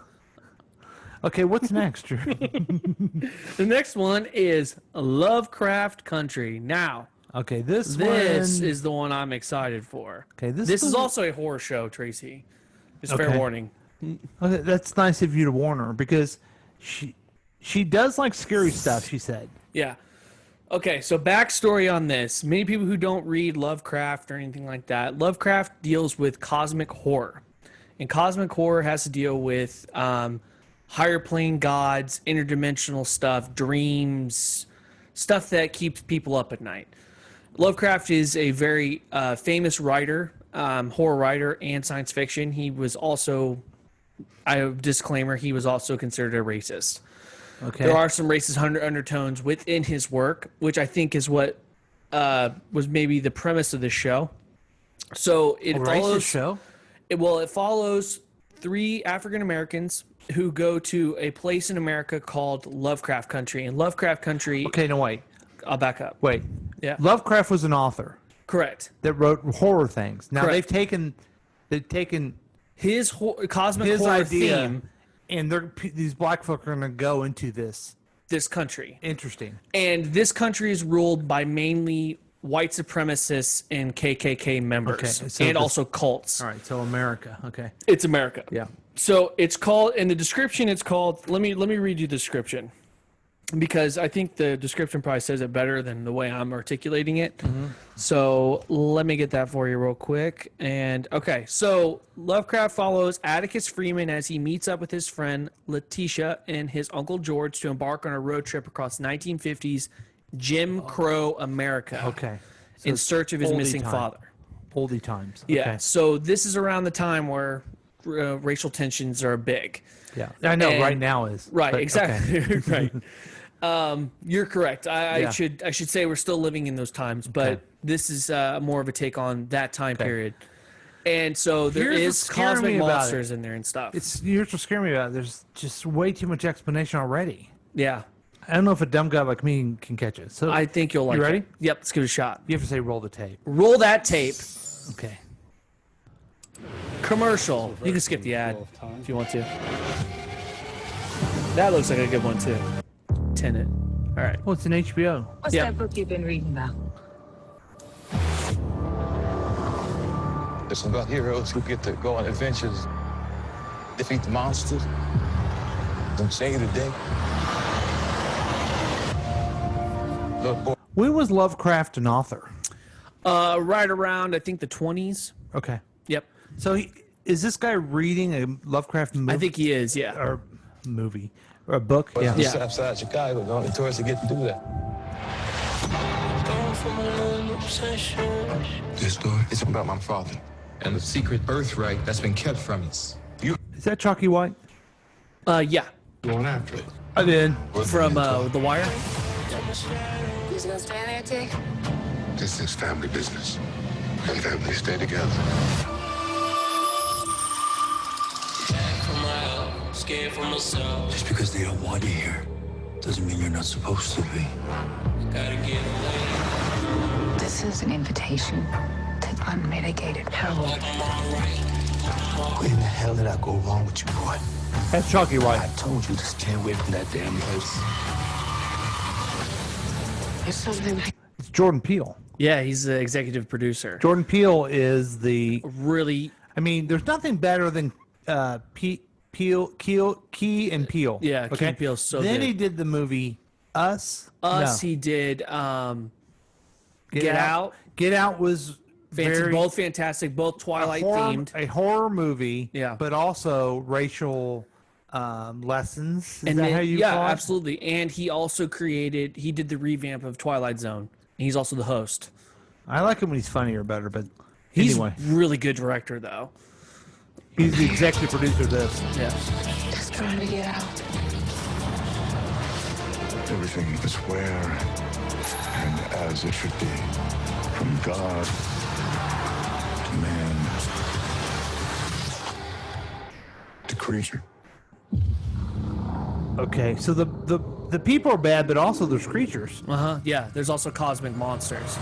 [SPEAKER 7] Okay, what's next?
[SPEAKER 8] The next one is Lovecraft Country. Now,
[SPEAKER 7] okay, this one
[SPEAKER 8] is the one I'm excited for.
[SPEAKER 7] Okay,
[SPEAKER 8] this is also a horror show, Tracy. Just fair
[SPEAKER 7] Okay.
[SPEAKER 8] warning.
[SPEAKER 7] Okay, that's nice of you to warn her because she does like scary stuff. She said.
[SPEAKER 8] Yeah. Okay, so backstory on this. Many people who don't read Lovecraft or anything like that, Lovecraft deals with cosmic horror. And cosmic horror has to deal with higher plane gods, interdimensional stuff, dreams, stuff that keeps people up at night. Lovecraft is a very famous writer, horror writer, and science fiction. He was also, disclaimer, he was also considered a racist.
[SPEAKER 7] Okay.
[SPEAKER 8] There are some racist undertones within his work, which I think is what was maybe the premise of this show. So it follows.
[SPEAKER 7] Racist show?
[SPEAKER 8] It follows 3 African Americans who go to a place in America called Lovecraft Country. And Lovecraft Country.
[SPEAKER 7] Okay, no, wait.
[SPEAKER 8] I'll back up.
[SPEAKER 7] Wait.
[SPEAKER 8] Yeah.
[SPEAKER 7] Lovecraft was an author.
[SPEAKER 8] Correct.
[SPEAKER 7] That wrote horror things. Now
[SPEAKER 8] Correct.
[SPEAKER 7] they've taken
[SPEAKER 8] his cosmic horror
[SPEAKER 7] idea,
[SPEAKER 8] theme,
[SPEAKER 7] and these black folk are going to go into this
[SPEAKER 8] country.
[SPEAKER 7] Interesting.
[SPEAKER 8] And this country is ruled by mainly white supremacists and KKK members,
[SPEAKER 7] Okay, so
[SPEAKER 8] and
[SPEAKER 7] this-
[SPEAKER 8] also cults.
[SPEAKER 7] All right, so America. Okay.
[SPEAKER 8] It's America.
[SPEAKER 7] Yeah.
[SPEAKER 8] So it's called, in the description, it's called, let me read you the description, because I think the description probably says it better than the way I'm articulating it.
[SPEAKER 7] Mm-hmm.
[SPEAKER 8] So let me get that for you real quick. And okay, so Lovecraft follows Atticus Freeman as he meets up with his friend Letitia and his uncle George to embark on a road trip across 1950s Jim Crow America.
[SPEAKER 7] Okay. So
[SPEAKER 8] in
[SPEAKER 7] it's
[SPEAKER 8] search of his
[SPEAKER 7] oldie
[SPEAKER 8] missing
[SPEAKER 7] time.
[SPEAKER 8] father.
[SPEAKER 7] Oldie times.
[SPEAKER 8] Yeah.
[SPEAKER 7] Okay.
[SPEAKER 8] So this is around the time where racial tensions are big.
[SPEAKER 7] Yeah. I know.
[SPEAKER 8] And-
[SPEAKER 7] right now is.
[SPEAKER 8] Right.
[SPEAKER 7] but
[SPEAKER 8] Exactly.
[SPEAKER 7] okay.
[SPEAKER 8] right. You're correct. I
[SPEAKER 7] Yeah.
[SPEAKER 8] should say we're still living in those times, but
[SPEAKER 7] Okay.
[SPEAKER 8] this is more of a take on that time period. And so there
[SPEAKER 7] Here's
[SPEAKER 8] is
[SPEAKER 7] what's scaring
[SPEAKER 8] cosmic
[SPEAKER 7] me about
[SPEAKER 8] monsters
[SPEAKER 7] it.
[SPEAKER 8] in there and stuff.
[SPEAKER 7] Here's what's scaring me about it. There's just way too much explanation already.
[SPEAKER 8] Yeah.
[SPEAKER 7] I don't know if a dumb guy like me can catch it. So
[SPEAKER 8] I think you'll like
[SPEAKER 7] you ready?
[SPEAKER 8] it. Yep. Let's give it a shot.
[SPEAKER 7] You have to say roll the tape.
[SPEAKER 8] Roll that tape.
[SPEAKER 7] Okay.
[SPEAKER 8] Commercial. You can skip the ad if you want to. That looks like a good one too. Tenet. All right.
[SPEAKER 7] Well, it's an HBO.
[SPEAKER 19] What's
[SPEAKER 8] Yeah.
[SPEAKER 19] that book you've been reading about?
[SPEAKER 2] It's about heroes who get to go on adventures, defeat the monsters, and save the day. Look, boy,
[SPEAKER 7] When was Lovecraft an author?
[SPEAKER 8] Right around I think the 20s.
[SPEAKER 7] Okay.
[SPEAKER 8] Yep.
[SPEAKER 7] So is this guy reading a Lovecraft movie?
[SPEAKER 8] I think he is. Yeah.
[SPEAKER 7] Or movie or a book?
[SPEAKER 2] yeah.
[SPEAKER 7] Yeah.
[SPEAKER 2] Outside Chicago, the only tourists that get to do that. This story is about my father and the secret birthright that's been kept from us. You
[SPEAKER 7] Is that Chalky White?
[SPEAKER 8] Yeah.
[SPEAKER 2] going after it?
[SPEAKER 7] I did.
[SPEAKER 8] From The Wire.
[SPEAKER 19] Who's gonna stay there, Tick?
[SPEAKER 2] This is family business, and families stay together.
[SPEAKER 11] Just because they don't want you here doesn't mean you're not supposed to be.
[SPEAKER 19] This is an invitation to unmitigated hell.
[SPEAKER 11] Where in the hell did I go wrong with you, boy?
[SPEAKER 7] That's Chalky White.
[SPEAKER 11] I told you to stay away from that damn place.
[SPEAKER 19] There's something
[SPEAKER 7] It's Jordan Peele.
[SPEAKER 8] Yeah, he's the executive producer.
[SPEAKER 7] Jordan Peele is the
[SPEAKER 8] Really.
[SPEAKER 7] I mean, there's nothing better than Key and Peele.
[SPEAKER 8] Yeah, Key and Peele's so
[SPEAKER 7] Then
[SPEAKER 8] good.
[SPEAKER 7] he did the movie Us.
[SPEAKER 8] Us.
[SPEAKER 7] No.
[SPEAKER 8] He did. Get Out.
[SPEAKER 7] Get Out was very
[SPEAKER 8] Both fantastic. Both Twilight themed.
[SPEAKER 7] a horror movie.
[SPEAKER 8] Yeah.
[SPEAKER 7] But also racial Lessons. Is
[SPEAKER 8] And
[SPEAKER 7] that
[SPEAKER 8] then,
[SPEAKER 7] how you
[SPEAKER 8] yeah,
[SPEAKER 7] call it?
[SPEAKER 8] absolutely. And he also he did the revamp of Twilight Zone. And he's also the host.
[SPEAKER 7] I like him when he's funny or better, but
[SPEAKER 8] He's
[SPEAKER 7] anyway.
[SPEAKER 8] really good director, though.
[SPEAKER 7] He's the executive producer of this.
[SPEAKER 8] Yeah.
[SPEAKER 19] Just trying to get out.
[SPEAKER 14] Everything is where and as it should be. From God to man to creature.
[SPEAKER 7] Okay, so the people are bad, but also there's creatures.
[SPEAKER 8] Yeah, there's also cosmic monsters.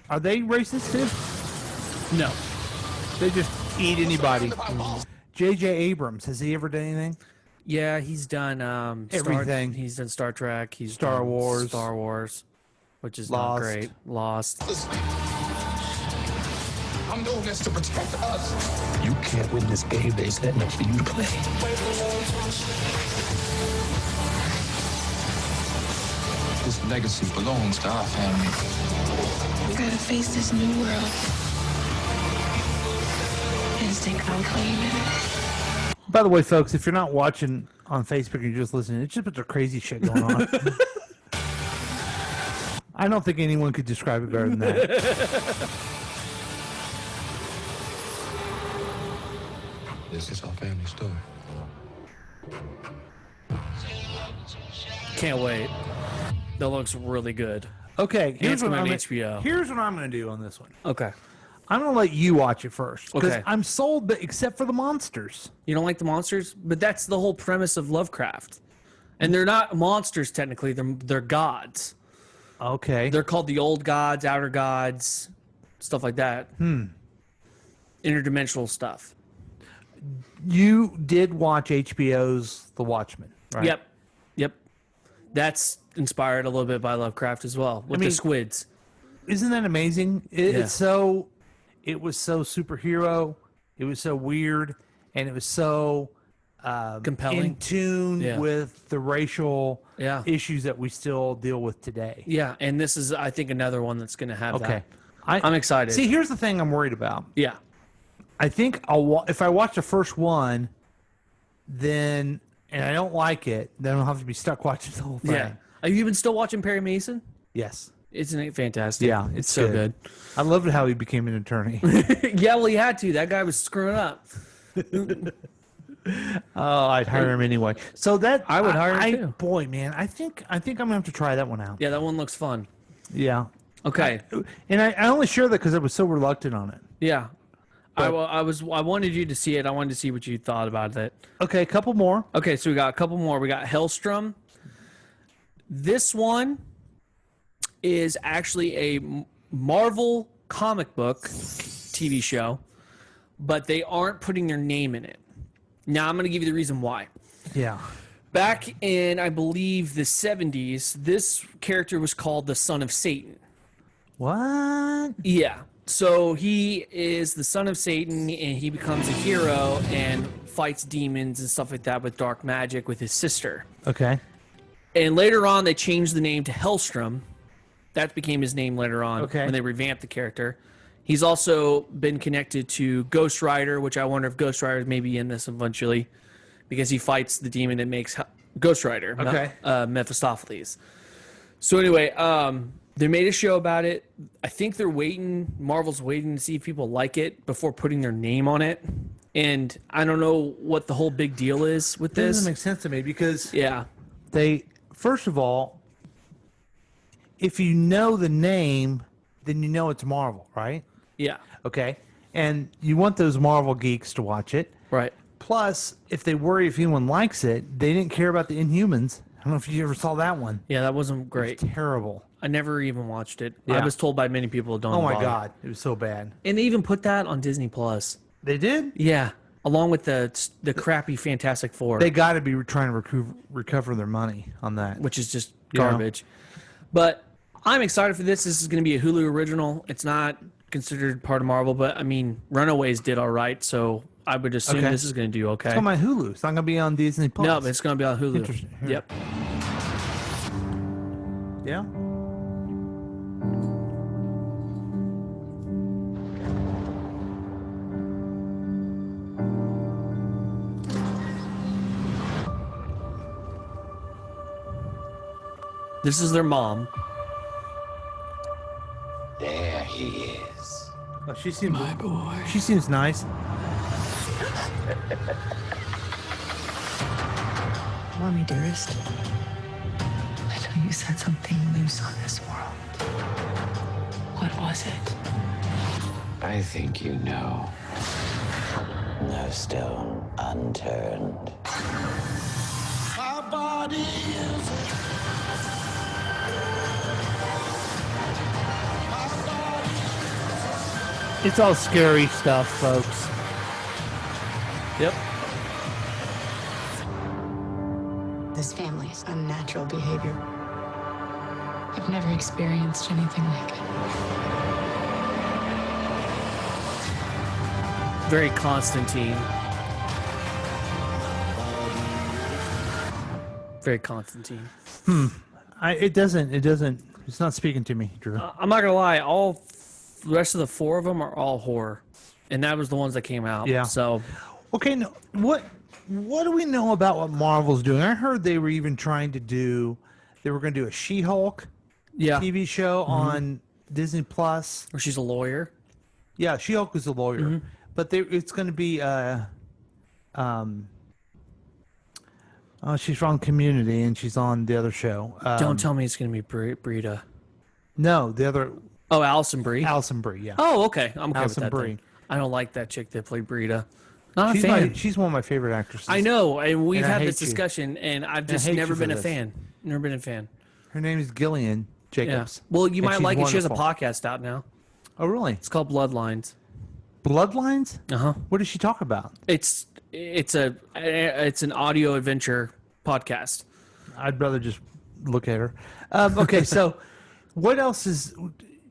[SPEAKER 7] Are they racist too?
[SPEAKER 8] No.
[SPEAKER 7] They just eat anybody. J.J. Abrams, has he ever done anything?
[SPEAKER 8] Yeah, he's done
[SPEAKER 7] Everything.
[SPEAKER 8] He's done Star Trek. He's
[SPEAKER 7] Star
[SPEAKER 8] done
[SPEAKER 7] Wars.
[SPEAKER 8] Star Wars, which is
[SPEAKER 7] Lost.
[SPEAKER 8] not great. Lost.
[SPEAKER 14] I'm doing this to protect us. You can't win this game. They setting up for you to play.
[SPEAKER 2] This legacy belongs to our family.
[SPEAKER 19] We gotta face this new world. Instinct will claim it.
[SPEAKER 7] By the way, folks, if you're not watching on Facebook and you're just listening, it's just a bunch of crazy shit going on. I don't think anyone could describe it better than that.
[SPEAKER 2] This is our family story.
[SPEAKER 8] Can't wait. That looks really good.
[SPEAKER 7] Okay,
[SPEAKER 8] And it's coming on
[SPEAKER 7] gonna-
[SPEAKER 8] HBO.
[SPEAKER 7] Here's what I'm going to do on this one.
[SPEAKER 8] Okay.
[SPEAKER 7] I'm going to let you watch it first. Because
[SPEAKER 8] Okay.
[SPEAKER 7] I'm sold, but except for the monsters.
[SPEAKER 8] You don't like the monsters? But that's the whole premise of Lovecraft. And they're not monsters technically, they're gods.
[SPEAKER 7] Okay.
[SPEAKER 8] They're called the old gods, outer gods, stuff like that. Interdimensional stuff.
[SPEAKER 7] You did watch HBO's The Watchmen, right?
[SPEAKER 8] Yep. That's inspired a little bit by Lovecraft as well, with the squids.
[SPEAKER 7] Isn't that amazing?
[SPEAKER 8] Yeah.
[SPEAKER 7] It was so superhero. It was so weird, and it was so
[SPEAKER 8] Compelling.
[SPEAKER 7] in tune
[SPEAKER 8] Yeah.
[SPEAKER 7] with the racial
[SPEAKER 8] Yeah.
[SPEAKER 7] issues that we still deal with today.
[SPEAKER 8] Yeah, and this is, I think, another one that's going to have
[SPEAKER 7] Okay.
[SPEAKER 8] that. I'm excited.
[SPEAKER 7] See, here's the thing I'm worried about.
[SPEAKER 8] Yeah.
[SPEAKER 7] I think if I watch the first one, then and I don't like it, then I'll have to be stuck watching the whole thing.
[SPEAKER 8] Yeah. Have you been still watching Perry Mason?
[SPEAKER 7] Yes.
[SPEAKER 8] Isn't it fantastic?
[SPEAKER 7] Yeah,
[SPEAKER 8] it's so good.
[SPEAKER 7] I loved how he became an attorney.
[SPEAKER 8] Yeah, well, he had to. That guy was screwing up.
[SPEAKER 7] Oh, I'd hire him anyway. So that
[SPEAKER 8] I would hire him too.
[SPEAKER 7] Boy, man, I think I'm gonna have to try that one out.
[SPEAKER 8] Yeah, that one looks fun.
[SPEAKER 7] Yeah.
[SPEAKER 8] Okay.
[SPEAKER 7] And I only share that because I was so reluctant on it.
[SPEAKER 8] Yeah. I wanted you to see it. I wanted to see what you thought about it.
[SPEAKER 7] Okay, a couple more.
[SPEAKER 8] Okay, so we got a couple more. We got Hellstrom. This one is actually a Marvel comic book TV show, but they aren't putting their name in it. Now, I'm going to give you the reason why.
[SPEAKER 7] Yeah.
[SPEAKER 8] Back in, I believe, the 70s, this character was called the Son of Satan.
[SPEAKER 7] What?
[SPEAKER 8] Yeah. So he is the son of Satan, and he becomes a hero and fights demons and stuff like that with dark magic with his sister.
[SPEAKER 7] Okay.
[SPEAKER 8] And later on, they changed the name to Hellstrom. That became his name later on
[SPEAKER 7] Okay.
[SPEAKER 8] when they revamped the character. He's also been connected to Ghost Rider, which I wonder if Ghost Rider may be in this eventually, because he fights the demon that makes Ghost Rider,
[SPEAKER 7] Okay.
[SPEAKER 8] Mephistopheles. So anyway, they made a show about it. I think Marvel's waiting to see if people like it before putting their name on it. And I don't know what the whole big deal is with
[SPEAKER 7] It
[SPEAKER 8] this.
[SPEAKER 7] doesn't make sense to me because
[SPEAKER 8] Yeah.
[SPEAKER 7] first of all, if you know the name, then you know it's Marvel, right?
[SPEAKER 8] Yeah.
[SPEAKER 7] Okay. And you want those Marvel geeks to watch it.
[SPEAKER 8] Right.
[SPEAKER 7] Plus, if they worry if anyone likes it, they didn't care about the Inhumans. I don't know if you ever saw that one.
[SPEAKER 8] Yeah, that wasn't great.
[SPEAKER 7] It was terrible.
[SPEAKER 8] I never even watched it.
[SPEAKER 7] Yeah.
[SPEAKER 8] I was told by many people don't
[SPEAKER 7] Oh my
[SPEAKER 8] bother.
[SPEAKER 7] God, it was so bad.
[SPEAKER 8] And they even put that on Disney Plus.
[SPEAKER 7] They did?
[SPEAKER 8] Yeah. Along with the crappy Fantastic Four.
[SPEAKER 7] They got to be trying to recover their money on that.
[SPEAKER 8] Which is just
[SPEAKER 7] You know?
[SPEAKER 8] garbage. But I'm excited for this. This is going to be a Hulu original. It's not considered part of Marvel, but I mean, Runaways did all right, so I would assume
[SPEAKER 7] Okay.
[SPEAKER 8] this is going to do okay.
[SPEAKER 7] It's on my Hulu. It's not going to be on Disney Plus.
[SPEAKER 8] No, but it's going to be on Hulu.
[SPEAKER 7] Interesting.
[SPEAKER 8] Yep.
[SPEAKER 7] Yeah.
[SPEAKER 8] This is their mom.
[SPEAKER 15] There he is.
[SPEAKER 7] Oh, she seems
[SPEAKER 15] my boy.
[SPEAKER 7] She seems nice.
[SPEAKER 19] Mommy, dearest. I thought you set something loose on this world. What was it?
[SPEAKER 15] I think you know. No stone unturned.
[SPEAKER 11] My body is
[SPEAKER 7] It's all scary stuff, folks.
[SPEAKER 8] Yep.
[SPEAKER 19] This family's unnatural behavior. I've never experienced anything like it.
[SPEAKER 8] Very Constantine. Very Constantine.
[SPEAKER 7] It's not speaking to me, Drew.
[SPEAKER 8] I'm not gonna lie. The rest of the 4 of them are all horror, and that was the ones that came out.
[SPEAKER 7] Yeah.
[SPEAKER 8] So,
[SPEAKER 7] Okay, no, what do we know about what Marvel's doing? I heard they were even trying to do. They were going to do a She-Hulk TV show on Disney Plus.
[SPEAKER 8] Where she's a lawyer.
[SPEAKER 7] Yeah, She-Hulk is a lawyer, but it's going to be. She's on Community and she's on the other show.
[SPEAKER 8] Don't tell me it's gonna be Brita.
[SPEAKER 7] No, the other.
[SPEAKER 8] Oh, Allison Brie.
[SPEAKER 7] Allison Brie, yeah.
[SPEAKER 8] Oh, okay. I'm okay
[SPEAKER 7] Allison
[SPEAKER 8] with that.
[SPEAKER 7] Brie.
[SPEAKER 8] Then. I don't like that chick that played Brita. Not
[SPEAKER 7] She's
[SPEAKER 8] a fan.
[SPEAKER 7] she's one of my favorite actresses.
[SPEAKER 8] I know, and we've
[SPEAKER 7] And I
[SPEAKER 8] had this
[SPEAKER 7] hate you.
[SPEAKER 8] discussion, and I've
[SPEAKER 7] And I
[SPEAKER 8] just
[SPEAKER 7] hate
[SPEAKER 8] never
[SPEAKER 7] you
[SPEAKER 8] been
[SPEAKER 7] for
[SPEAKER 8] a
[SPEAKER 7] this.
[SPEAKER 8] fan. Never been a fan.
[SPEAKER 7] Her name is Gillian Jacobs.
[SPEAKER 8] Yeah. Well, you
[SPEAKER 7] And
[SPEAKER 8] might
[SPEAKER 7] she's
[SPEAKER 8] like it. She has a
[SPEAKER 7] wonderful.
[SPEAKER 8] podcast out now.
[SPEAKER 7] Oh, really?
[SPEAKER 8] It's called Bloodlines.
[SPEAKER 7] Bloodlines?
[SPEAKER 8] Uh-huh.
[SPEAKER 7] What does she talk about?
[SPEAKER 8] It's an audio adventure podcast.
[SPEAKER 7] I'd rather just look at her. Okay, so what else is?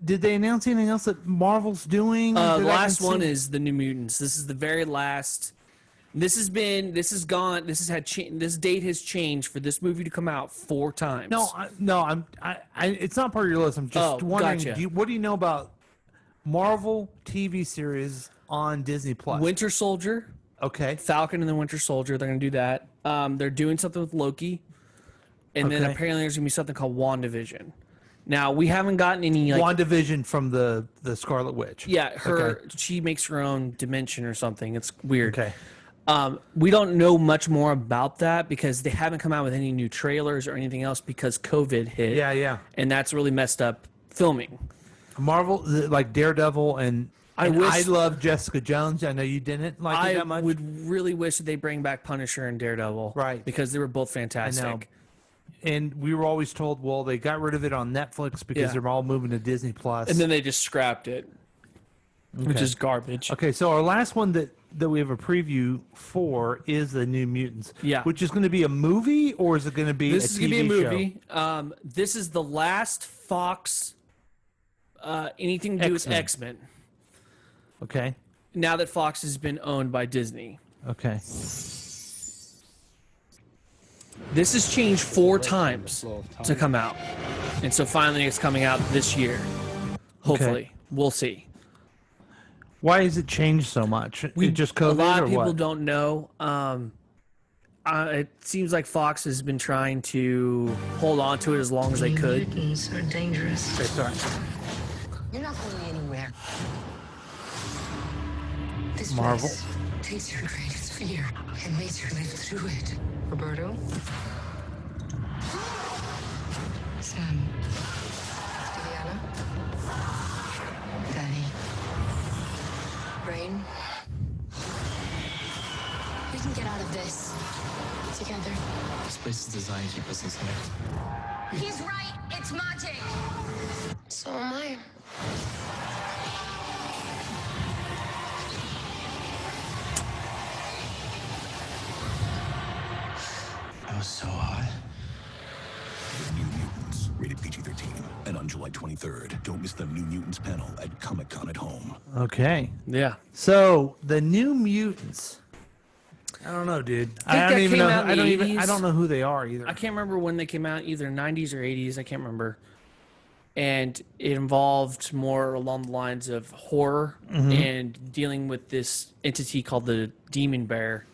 [SPEAKER 7] Did they announce anything else that Marvel's doing?
[SPEAKER 8] The
[SPEAKER 7] that I can
[SPEAKER 8] last one
[SPEAKER 7] see?
[SPEAKER 8] is the New Mutants. This is the very last. This has gone. This date has changed for this movie to come out 4 times.
[SPEAKER 7] It's not part of your list. I'm just wondering.
[SPEAKER 8] Gotcha.
[SPEAKER 7] What do you know about Marvel TV series on Disney Plus?
[SPEAKER 8] Winter Soldier.
[SPEAKER 7] Okay.
[SPEAKER 8] Falcon and the Winter Soldier. They're going to do that. They're doing something with Loki, and then
[SPEAKER 7] Okay.
[SPEAKER 8] apparently there's going to be something called WandaVision. Now we haven't gotten any
[SPEAKER 7] WandaVision from the Scarlet Witch.
[SPEAKER 8] Yeah, she makes her own dimension or something. It's weird. Okay. We don't know much more about that because they haven't come out with any new trailers or anything else because COVID hit.
[SPEAKER 7] Yeah.
[SPEAKER 8] And that's really messed up filming.
[SPEAKER 7] Marvel, like Daredevil, and I love Jessica Jones. I know you didn't like it that much.
[SPEAKER 8] I would really wish that they bring back Punisher and Daredevil.
[SPEAKER 7] Right.
[SPEAKER 8] Because they were both fantastic.
[SPEAKER 7] I know. And we were always told, well, they got rid of it on Netflix because they're all moving to Disney Plus.
[SPEAKER 8] And then they just scrapped it, which is garbage.
[SPEAKER 7] Okay, so our last one that we have a preview for is the New Mutants.
[SPEAKER 8] Yeah.
[SPEAKER 7] Which is going to be a movie, or is it going to be
[SPEAKER 8] This
[SPEAKER 7] a
[SPEAKER 8] is
[SPEAKER 7] TV
[SPEAKER 8] going to be a
[SPEAKER 7] show?
[SPEAKER 8] movie. This is the last Fox anything to do with X-Men.
[SPEAKER 7] Okay.
[SPEAKER 8] Now that Fox has been owned by Disney.
[SPEAKER 7] Okay.
[SPEAKER 8] This has changed 4 times to come out. And so finally it's coming out this year. Hopefully. We'll see.
[SPEAKER 7] Why has it changed so much? It just COVID
[SPEAKER 8] A lot
[SPEAKER 7] or
[SPEAKER 8] of people
[SPEAKER 7] what?
[SPEAKER 8] don't know. It seems like Fox has been trying to hold on to it as long as they could.
[SPEAKER 19] Mutants are dangerous.
[SPEAKER 7] Okay, sorry.
[SPEAKER 19] You're not going anywhere. This
[SPEAKER 7] Marvel.
[SPEAKER 19] place takes your greatest fear and makes you live through it. Roberto? Sam? Viviana? Danny? Rain?
[SPEAKER 3] We can get out of this together.
[SPEAKER 15] This place is designed to keep us enslaved.
[SPEAKER 3] He's right. It's magic. So am I.
[SPEAKER 15] That was so hot.
[SPEAKER 4] The New Mutants, rated PG-13. And on July 23rd, don't miss the New Mutants panel at Comic-Con at home.
[SPEAKER 7] Okay.
[SPEAKER 8] Yeah.
[SPEAKER 7] So the New Mutants. I don't know, dude. I don't even know. I don't know who they are either.
[SPEAKER 8] I can't remember when they came out, either 90s or 80s. I can't remember. And it involved more along the lines of horror and dealing with this entity called the Demon Bear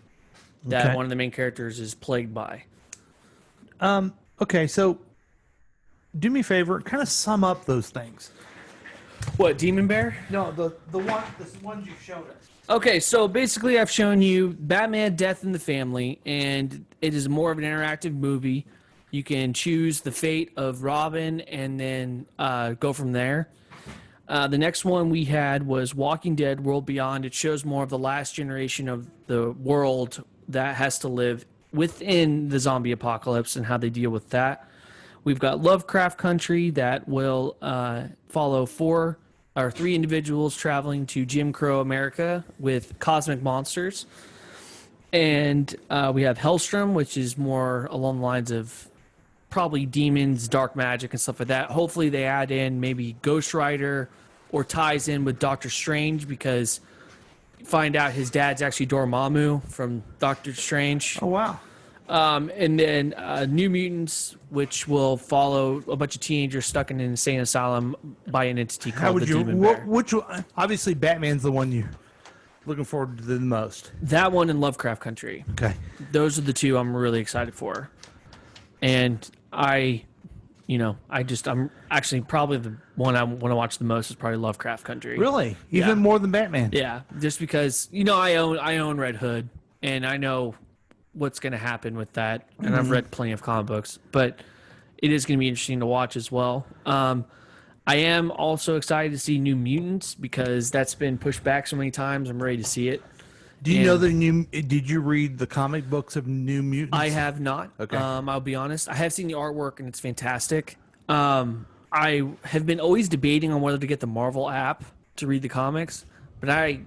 [SPEAKER 8] that
[SPEAKER 7] Okay.
[SPEAKER 8] one of the main characters is plagued by.
[SPEAKER 7] Okay, so do me a favor, kind of sum up those things.
[SPEAKER 8] What, Demon Bear?
[SPEAKER 7] No, the ones you showed us.
[SPEAKER 8] Okay, so basically I've shown you Batman Death in the Family, and it is more of an interactive movie. You can choose the fate of Robin and then go from there. The next one we had was Walking Dead World Beyond. It shows more of the last generation of the world that has to live within the zombie apocalypse and how they deal with that. We've got Lovecraft Country that will follow 3 individuals traveling to Jim Crow America with cosmic monsters. And we have Hellstrom, which is more along the lines of probably demons, dark magic, and stuff like that. Hopefully they add in maybe Ghost Rider or ties in with Doctor Strange, because find out his dad's actually Dormammu from Doctor Strange.
[SPEAKER 7] Oh, wow.
[SPEAKER 8] And then New Mutants, which will follow a bunch of teenagers stuck in an insane asylum by an entity called the Demon Bear.
[SPEAKER 7] Which obviously Batman's the one you're looking forward to the most.
[SPEAKER 8] That one and Lovecraft Country.
[SPEAKER 7] Okay.
[SPEAKER 8] Those are the 2 I'm really excited for. And I'm actually probably the one I want to watch the most is probably Lovecraft Country.
[SPEAKER 7] Really? Even more than Batman?
[SPEAKER 8] Yeah, just because I own Red Hood, and I know what's going to happen with that, and I've read plenty of comic books, but it is going to be interesting to watch as well. I am also excited to see New Mutants, because that's been pushed back so many times. I'm ready to see it.
[SPEAKER 7] Do you know did you read the comic books of New Mutants?
[SPEAKER 8] I have not.
[SPEAKER 7] Okay.
[SPEAKER 8] I'll be honest. I have seen the artwork, and it's fantastic. I have been always debating on whether to get the Marvel app to read the comics, but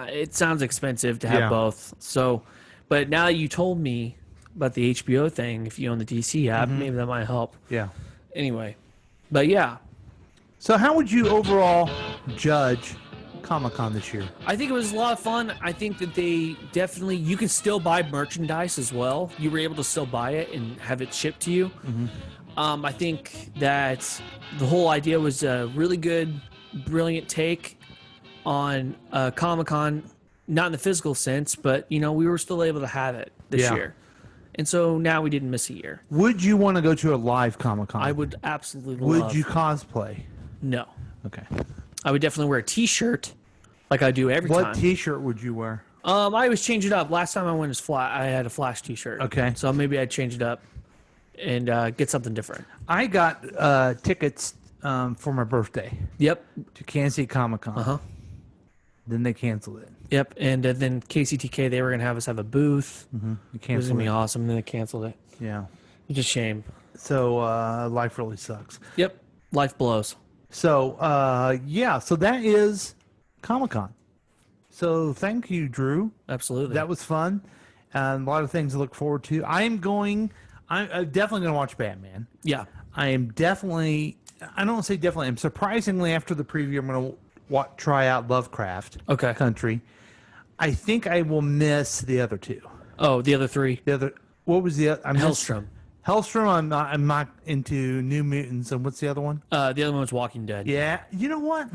[SPEAKER 8] it sounds expensive to have both. So, but now that you told me about the HBO thing, if you own the DC app, maybe that might help.
[SPEAKER 7] Yeah.
[SPEAKER 8] Anyway, but yeah.
[SPEAKER 7] So how would you overall judge Comic-Con this year?
[SPEAKER 8] I think it was a lot of fun. I think that you can still buy merchandise as well. You were able to still buy it and have it shipped to you. I think that the whole idea was a really good, brilliant take on Comic-Con, not in the physical sense, but we were still able to have it this year. And so now we didn't miss a year.
[SPEAKER 7] Would you want to go to a live Comic-Con?
[SPEAKER 8] I would absolutely
[SPEAKER 7] Would you cosplay?
[SPEAKER 8] No.
[SPEAKER 7] Okay.
[SPEAKER 8] I would definitely wear a t-shirt like I do every time.
[SPEAKER 7] What t-shirt would you wear?
[SPEAKER 8] I always change it up. Last time I went I had a Flash t-shirt.
[SPEAKER 7] Okay.
[SPEAKER 8] So maybe I'd change it up and get something different.
[SPEAKER 7] I got tickets for my birthday.
[SPEAKER 8] Yep.
[SPEAKER 7] To Kansas City Comic-Con.
[SPEAKER 8] Uh-huh.
[SPEAKER 7] Then they canceled it.
[SPEAKER 8] Yep. And then KCTK, they were going to have us have a booth. It was going to be awesome, and then they canceled it.
[SPEAKER 7] Yeah.
[SPEAKER 8] It's a shame.
[SPEAKER 7] So life really sucks.
[SPEAKER 8] Yep. Life blows.
[SPEAKER 7] So, so that is Comic-Con. So thank you, Drew.
[SPEAKER 8] Absolutely.
[SPEAKER 7] That was fun. And a lot of things to look forward to. I'm definitely going to watch Batman.
[SPEAKER 8] Yeah.
[SPEAKER 7] I don't want to say definitely. I'm surprisingly, after the preview, I'm going to try out Lovecraft Country. I think I will miss the other 2.
[SPEAKER 8] Oh, the other 3.
[SPEAKER 7] What was the other?
[SPEAKER 8] Hellstrom.
[SPEAKER 7] Hellstrom, I'm not into New Mutants. And what's the other one?
[SPEAKER 8] The other one was Walking Dead.
[SPEAKER 7] Yeah. You know what?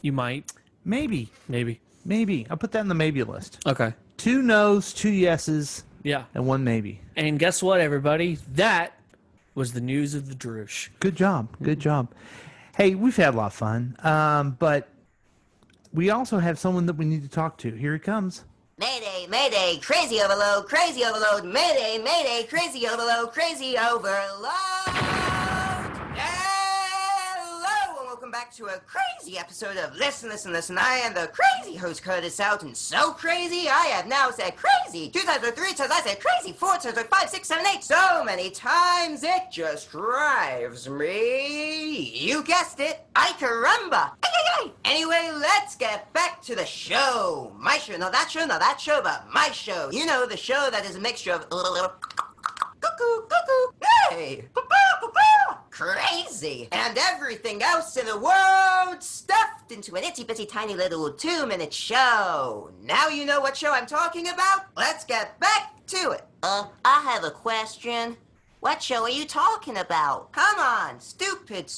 [SPEAKER 8] You might.
[SPEAKER 7] Maybe. I'll put that in the maybe list.
[SPEAKER 8] Okay.
[SPEAKER 7] 2 no's, 2 yeses.
[SPEAKER 8] Yeah.
[SPEAKER 7] And 1 maybe.
[SPEAKER 8] And guess what, everybody? That was the news of the Droosh.
[SPEAKER 7] Good job. Good job. Hey, we've had a lot of fun. But we also have someone that we need to talk to. Here he comes.
[SPEAKER 5] Mayday, mayday, crazy overload, mayday, mayday, crazy overload, Hello, and welcome back to a crazy episode of Listen, Listen, Listen. I am the crazy host, Curtis Out, and so crazy, I have now said crazy 2 times or 3 times. I said crazy 4 times or 5, 6, 7, 8, so many times it just drives me. You guessed it, ay caramba. Anyway, let's get back to the show. My show, not that show, but my show. You know, the show that is a mixture of cuckoo, hey, crazy, and everything else in the world stuffed into an itty-bitty tiny little 2-minute show. Now you know what show I'm talking about? Let's get back to it. I have a question. What show are you talking about? Come on, stupid.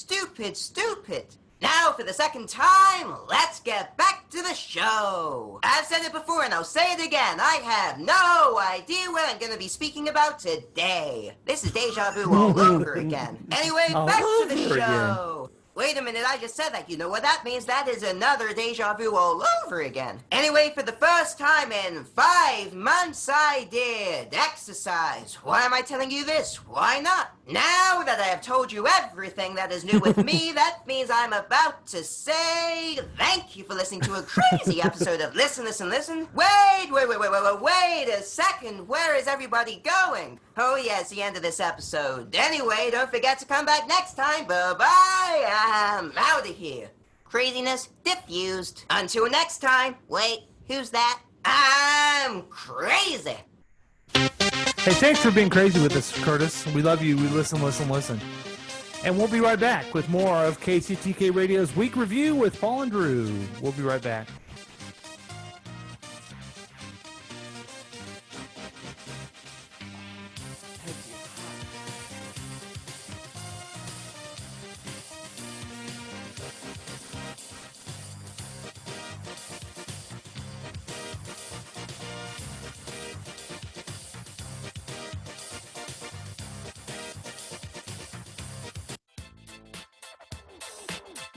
[SPEAKER 5] Now, for the second time, let's get back to the show. I've said it before and I'll say it again. I have no idea what I'm going to be speaking about today. This is deja vu all over again. Anyway, back to the show. Wait a minute, I just said that. You know what that means? That is another deja vu all over again. Anyway, for the first time in 5 months, I did exercise. Why am I telling you this? Why not? Now that I have told you everything that is new with me, that means I'm about to say thank you for listening to a crazy episode of Listen, Listen, Listen. Wait a second. Where is everybody going? Oh yeah, it's the end of this episode. Anyway, don't forget to come back next time. Bye-bye. I'm out of here. Craziness diffused. Until next time. Wait, who's that? I'm crazy.
[SPEAKER 7] Hey, thanks for being crazy with us, Curtis. We love you. We listen, listen, listen. And we'll be right back with more of KCTK Radio's Week Review with Paul and Drew. We'll be right back.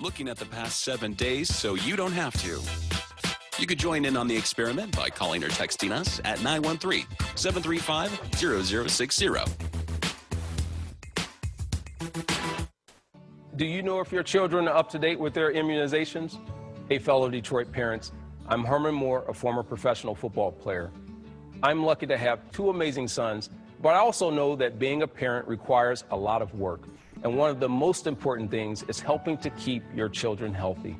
[SPEAKER 6] Looking at the past 7 days so you don't have to. You could join in on the experiment by calling or texting us at 913-735-0060.
[SPEAKER 9] Do you know if your children are up to date with their immunizations? Hey, fellow Detroit parents, I'm Herman Moore, a former professional football player. I'm lucky to have 2 amazing sons, but I also know that being a parent requires a lot of work. And one of the most important things is helping to keep your children healthy.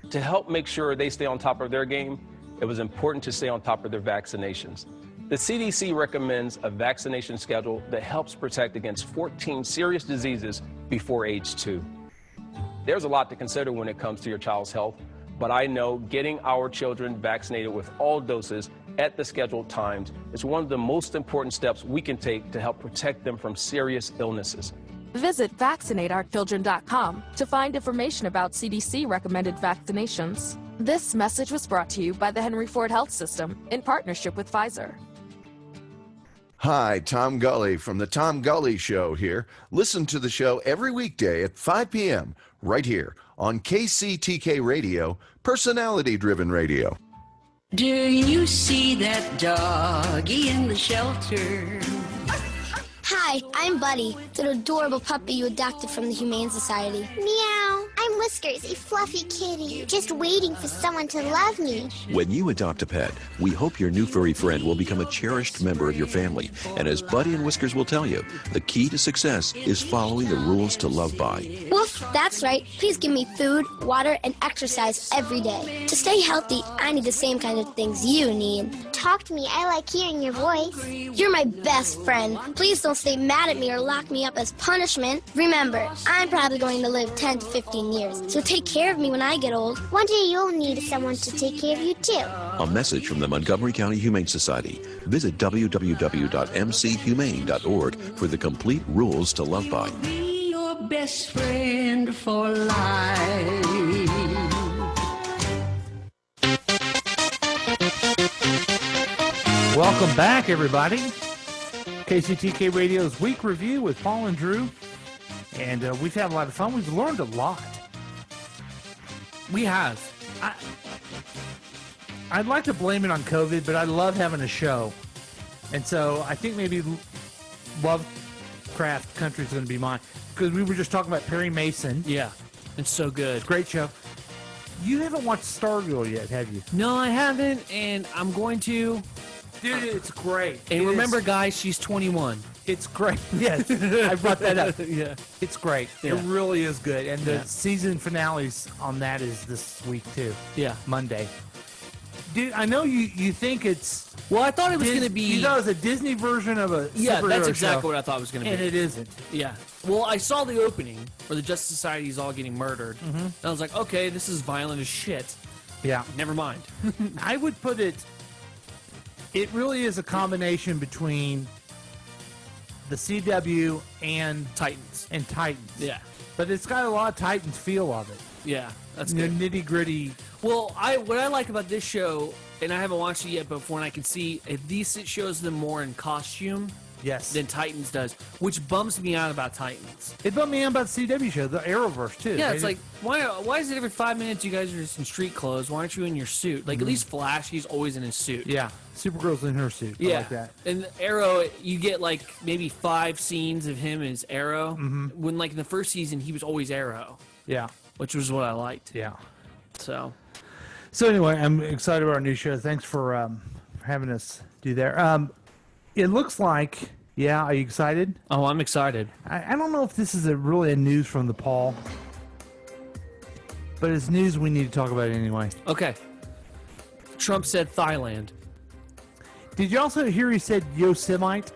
[SPEAKER 9] To help make sure they stay on top of their game, it was important to stay on top of their vaccinations. The CDC recommends a vaccination schedule that helps protect against 14 serious diseases before age 2. There's a lot to consider when it comes to your child's health, but I know getting our children vaccinated with all doses at the scheduled times is one of the most important steps we can take to help protect them from serious illnesses.
[SPEAKER 10] Visit vaccinateourchildren.com to find information about CDC-recommended vaccinations. This message was brought to you by the Henry Ford Health System in partnership with Pfizer.
[SPEAKER 24] Hi, Tom Gully from The Tom Gully Show here. Listen to the show every weekday at 5 p.m. right here on KCTK Radio, personality-driven radio.
[SPEAKER 25] Do you see that doggy in the shelter?
[SPEAKER 26] Hi, I'm Buddy, the adorable puppy you adopted from the Humane Society.
[SPEAKER 27] Meow. I'm Whiskers, a fluffy kitty, just waiting for someone to love me.
[SPEAKER 28] When you adopt a pet, we hope your new furry friend will become a cherished member of your family. And as Buddy and Whiskers will tell you, the key to success is following the rules to love by.
[SPEAKER 26] Woof, that's right. Please give me food, water, and exercise every day. To stay healthy, I need the same kind of things you need.
[SPEAKER 27] Talk to me. I like hearing your voice.
[SPEAKER 26] You're my best friend. Please don't stay mad at me or lock me up as punishment. Remember, I'm probably going to live 10 to 15 years, so take care of me when I get old.
[SPEAKER 27] One day you'll need someone to take care of you, too.
[SPEAKER 28] A message from the Montgomery County Humane Society. Visit www.mchumane.org for the complete rules to love by.
[SPEAKER 25] Be your best friend for life.
[SPEAKER 7] Welcome back, everybody. KCTK Radio's Week Review with Paul and Drew. And we've had a lot of fun. We've learned a lot. We have. I'd like to blame it on COVID, but I love having a show. And so I think maybe Lovecraft Country is going to be mine. Because we were just talking about Perry Mason.
[SPEAKER 8] Yeah, it's so good.
[SPEAKER 7] Great show. You haven't watched Stargirl yet, have you?
[SPEAKER 8] No, I haven't, and I'm going to.
[SPEAKER 7] Dude, it's great.
[SPEAKER 8] And remember, guys, she's 21.
[SPEAKER 7] It's great. Yes, I brought that up.
[SPEAKER 8] Yeah.
[SPEAKER 7] It's great.
[SPEAKER 8] Yeah.
[SPEAKER 7] It really is good. And the
[SPEAKER 8] Yeah.
[SPEAKER 7] season finales on that is this week, too.
[SPEAKER 8] Yeah.
[SPEAKER 7] Monday. Dude, I know you think it's...
[SPEAKER 8] Well, I thought it was going to be...
[SPEAKER 7] You thought it was a Disney version of a
[SPEAKER 8] Yeah,
[SPEAKER 7] superhero
[SPEAKER 8] that's exactly
[SPEAKER 7] show,
[SPEAKER 8] what I thought it was going to be.
[SPEAKER 7] and it isn't.
[SPEAKER 8] Yeah. Well, I saw the opening where the Justice Society is all getting murdered.
[SPEAKER 7] Mhm.
[SPEAKER 8] And I was like, okay, this is violent as shit.
[SPEAKER 7] Yeah.
[SPEAKER 8] Never mind.
[SPEAKER 7] I would put it... It really is a combination between the CW and
[SPEAKER 8] Titans.
[SPEAKER 7] And Titans.
[SPEAKER 8] Yeah.
[SPEAKER 7] But it's got a lot of Titans feel of it.
[SPEAKER 8] Yeah, that's good.
[SPEAKER 7] Nitty gritty.
[SPEAKER 8] Well, what I like about this show, and I haven't watched it yet, but from what I can see, at least it shows them more in costume.
[SPEAKER 7] Yes.
[SPEAKER 8] Than Titans does, which bums me out about Titans.
[SPEAKER 7] It bummed me out about the CW show, the Arrowverse, too.
[SPEAKER 8] Yeah, it's like, why is it every 5 minutes you guys are just in street clothes? Why aren't you in your suit? Like, at least Flash, he's always in his suit.
[SPEAKER 7] Yeah, Supergirl's in her suit.
[SPEAKER 8] Yeah.
[SPEAKER 7] I like that.
[SPEAKER 8] And Arrow, you get, like, maybe 5 scenes of him as Arrow. When, like, in the first season, he was always Arrow.
[SPEAKER 7] Yeah.
[SPEAKER 8] Which was what I liked.
[SPEAKER 7] Yeah.
[SPEAKER 8] So
[SPEAKER 7] anyway, I'm excited about our new show. Thanks for having us do there. It looks like... Yeah, are you excited?
[SPEAKER 8] Oh, I'm excited.
[SPEAKER 7] I don't know if this is really a news from the Paul, but it's news we need to talk about anyway.
[SPEAKER 8] Okay. Trump said Thailand.
[SPEAKER 7] Did you also hear he said Yosemite?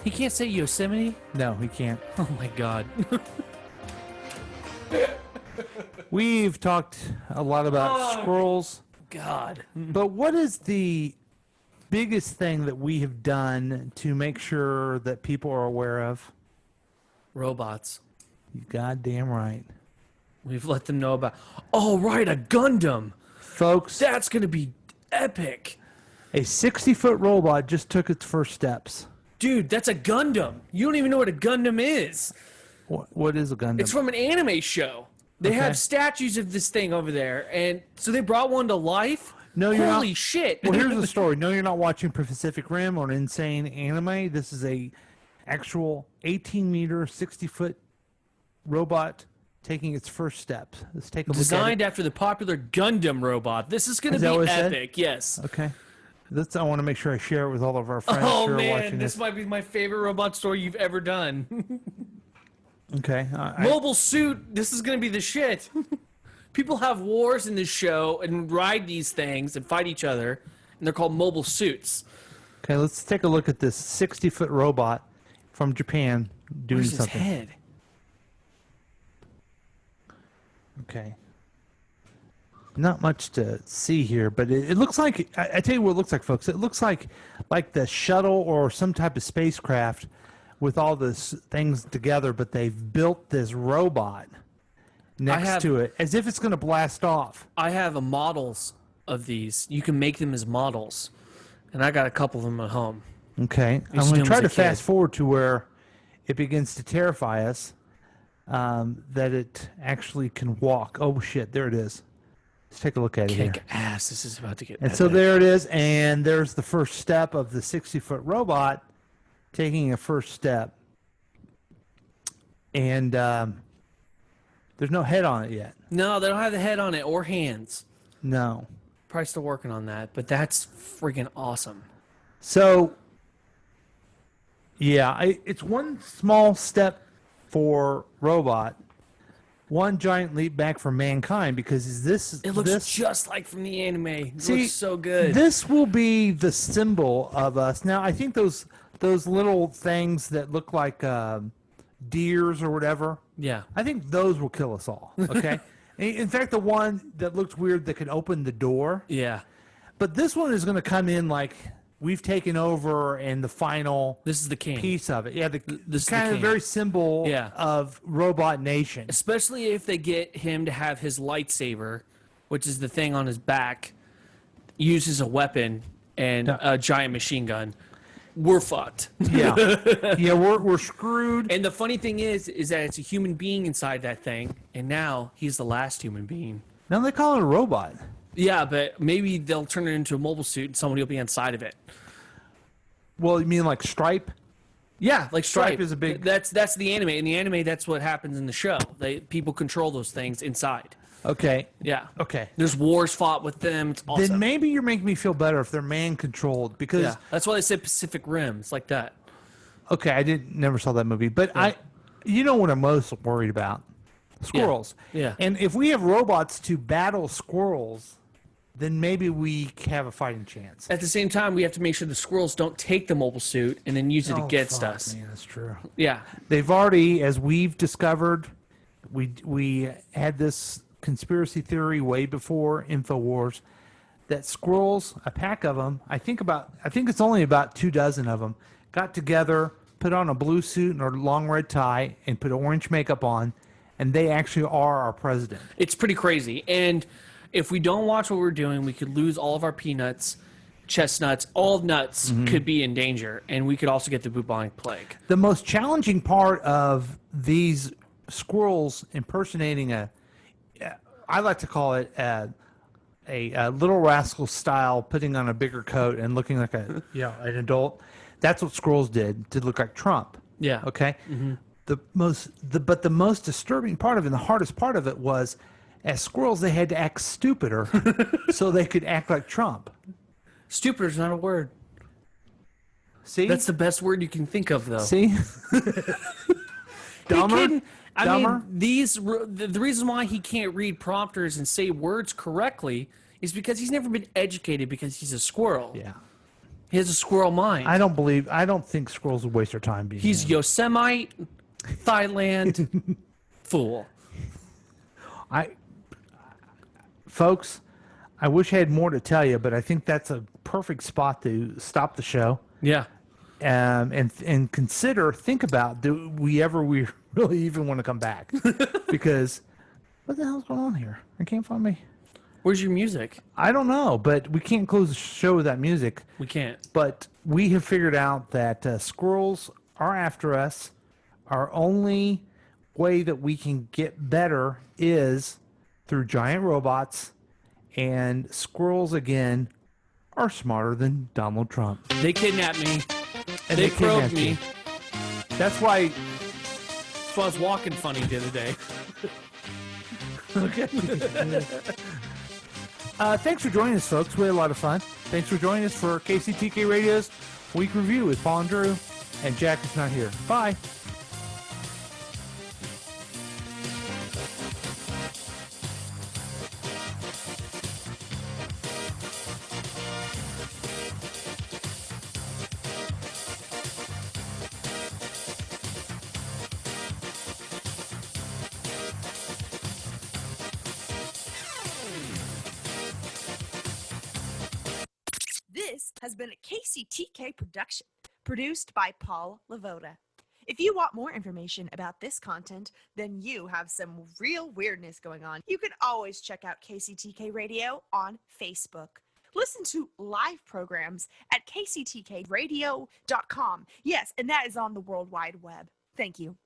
[SPEAKER 8] He can't say Yosemite?
[SPEAKER 7] No, he can't.
[SPEAKER 8] Oh, my God.
[SPEAKER 7] We've talked a lot about squirrels.
[SPEAKER 8] God.
[SPEAKER 7] But what is the biggest thing that we have done to make sure that people are aware of?
[SPEAKER 8] Robots.
[SPEAKER 7] You goddamn right.
[SPEAKER 8] We've let them know about... Oh, right, a Gundam.
[SPEAKER 7] Folks.
[SPEAKER 8] That's going to be epic.
[SPEAKER 7] A 60-foot robot just took its first steps.
[SPEAKER 8] Dude, that's a Gundam. You don't even know what a Gundam is.
[SPEAKER 7] What is a Gundam?
[SPEAKER 8] It's from an anime show. They have statues of this thing over there, and so they brought one to life.
[SPEAKER 7] No, you're
[SPEAKER 8] Holy
[SPEAKER 7] not.
[SPEAKER 8] shit.
[SPEAKER 7] Well, here's the story. No, you're not watching Pacific Rim or an insane anime. This is a actual 18-meter, 60-foot robot taking its first steps. Let's take a look at it.
[SPEAKER 8] Designed after the popular Gundam robot. This is going to be epic. Yes.
[SPEAKER 7] Okay. I want to make sure I share it with all of our friends
[SPEAKER 8] Oh,
[SPEAKER 7] who are
[SPEAKER 8] man.
[SPEAKER 7] watching
[SPEAKER 8] This might be my favorite robot story you've ever done.
[SPEAKER 7] Okay.
[SPEAKER 8] Mobile suit. This is going to be the shit. People have wars in this show and ride these things and fight each other, and they're called mobile suits.
[SPEAKER 7] Okay, let's take a look at this 60-foot robot from Japan doing
[SPEAKER 8] Where's
[SPEAKER 7] something.
[SPEAKER 8] his head?
[SPEAKER 7] Okay. Not much to see here, but it looks like, I tell you what it looks like, folks. It looks like the shuttle or some type of spacecraft with all these things together, but they've built this robot next to it as if it's going to blast off.
[SPEAKER 8] I have models of these. You can make them as models, and I got a couple of them at home.
[SPEAKER 7] Okay. I'm going to try to fast forward to where it begins to terrify us, that it actually can walk. Oh, shit. There it is. Let's take a look at it here.
[SPEAKER 8] Kick ass. This is about to get
[SPEAKER 7] And
[SPEAKER 8] epic.
[SPEAKER 7] so there it is, and there's the first step of the 60-foot robot taking a first step. And there's no head on it yet.
[SPEAKER 8] No, they don't have the head on it or hands.
[SPEAKER 7] No.
[SPEAKER 8] Probably still working on that, but that's freaking awesome.
[SPEAKER 7] So, yeah, it's one small step for robot, one giant leap back for mankind, because
[SPEAKER 8] It looks just like from the anime. It looks so good.
[SPEAKER 7] This will be the symbol of us. Now, I think those little things that look like deers or whatever,
[SPEAKER 8] yeah,
[SPEAKER 7] I think those will kill us all. Okay. In fact, the one that looked weird that could open the door.
[SPEAKER 8] Yeah.
[SPEAKER 7] But this one is going to come in like we've taken over and the final.
[SPEAKER 8] This is the king
[SPEAKER 7] piece of it. Yeah, this
[SPEAKER 8] is
[SPEAKER 7] kind
[SPEAKER 8] the
[SPEAKER 7] of
[SPEAKER 8] king.
[SPEAKER 7] very symbol of Robot Nation.
[SPEAKER 8] Especially if they get him to have his lightsaber, which is the thing on his back, used as a weapon and a giant machine gun. We're fucked.
[SPEAKER 7] Yeah, yeah, we're screwed.
[SPEAKER 8] And the funny thing is that it's a human being inside that thing, and now he's the last human being.
[SPEAKER 7] Now they call it a robot.
[SPEAKER 8] Yeah, but maybe they'll turn it into a mobile suit, and somebody will be inside of it.
[SPEAKER 7] Well, you mean like Stripe?
[SPEAKER 8] Yeah, like Stripe
[SPEAKER 7] is a big.
[SPEAKER 8] That's the anime. In the anime, that's what happens in the show. People control those things inside.
[SPEAKER 7] Okay.
[SPEAKER 8] Yeah.
[SPEAKER 7] Okay.
[SPEAKER 8] There's wars fought with them. It's awesome.
[SPEAKER 7] Then maybe you're making me feel better if they're man controlled, because
[SPEAKER 8] Yeah, that's why they said Pacific Rim. It's like that.
[SPEAKER 7] Okay, I never saw that movie, but you know what I'm most worried about? Squirrels.
[SPEAKER 8] Yeah.
[SPEAKER 7] And if we have robots to battle squirrels, then maybe we have a fighting chance.
[SPEAKER 8] At the same time, we have to make sure the squirrels don't take the mobile suit and then use it against
[SPEAKER 7] fuck,
[SPEAKER 8] us.
[SPEAKER 7] Man, that's true.
[SPEAKER 8] Yeah.
[SPEAKER 7] They've already, as we've discovered, we had this conspiracy theory way before InfoWars that squirrels, a pack of them, I think it's only about 24 of them, got together, put on a blue suit and a long red tie, and put orange makeup on, and they actually are our president.
[SPEAKER 8] It's pretty crazy. And if we don't watch what we're doing, we could lose all of our peanuts, chestnuts, all nuts could be in danger, and we could also get the bubonic plague.
[SPEAKER 7] The most challenging part of these squirrels impersonating I like to call it a Little Rascal style, putting on a bigger coat and looking like an adult. That's what squirrels did to look like Trump.
[SPEAKER 8] Yeah.
[SPEAKER 7] Okay. The most disturbing part of it, and the hardest part of it, was as squirrels they had to act stupider so they could act like Trump.
[SPEAKER 8] Stupider is not a word.
[SPEAKER 7] See,
[SPEAKER 8] that's the best word you can think of, though.
[SPEAKER 7] See, dumber.
[SPEAKER 8] I mean, the reason why he can't read prompters and say words correctly is because he's never been educated, because he's a squirrel.
[SPEAKER 7] Yeah.
[SPEAKER 8] He has a squirrel mind.
[SPEAKER 7] I don't think squirrels would waste their time being.
[SPEAKER 8] He's Yosemite, Thailand, fool.
[SPEAKER 7] Folks, I wish I had more to tell you, but I think that's a perfect spot to stop the show.
[SPEAKER 8] Yeah.
[SPEAKER 7] And think about, do we really even want to come back? Because what the hell's going on here? I can't find me.
[SPEAKER 8] Where's your music?
[SPEAKER 7] I don't know, but we can't close the show without music.
[SPEAKER 8] We can't.
[SPEAKER 7] But we have figured out that squirrels are after us. Our only way that we can get better is through giant robots, and squirrels, again, are smarter than Donald Trump.
[SPEAKER 8] They kidnapped me.
[SPEAKER 7] And
[SPEAKER 8] they probed me.
[SPEAKER 7] you. That's why
[SPEAKER 8] I was walking funny the other day.
[SPEAKER 7] Okay. Thanks for joining us, folks. We had a lot of fun. Thanks for joining us for KCTK Radio's Week Review with Paul and Drew. And Jack is not here. Bye.
[SPEAKER 1] This has been a KCTK production, produced by Paul Lavoda. If you want more information about this content, then you have some real weirdness going on. You can always check out KCTK Radio on Facebook. Listen to live programs at kctkradio.com. Yes, and that is on the World Wide Web. Thank you.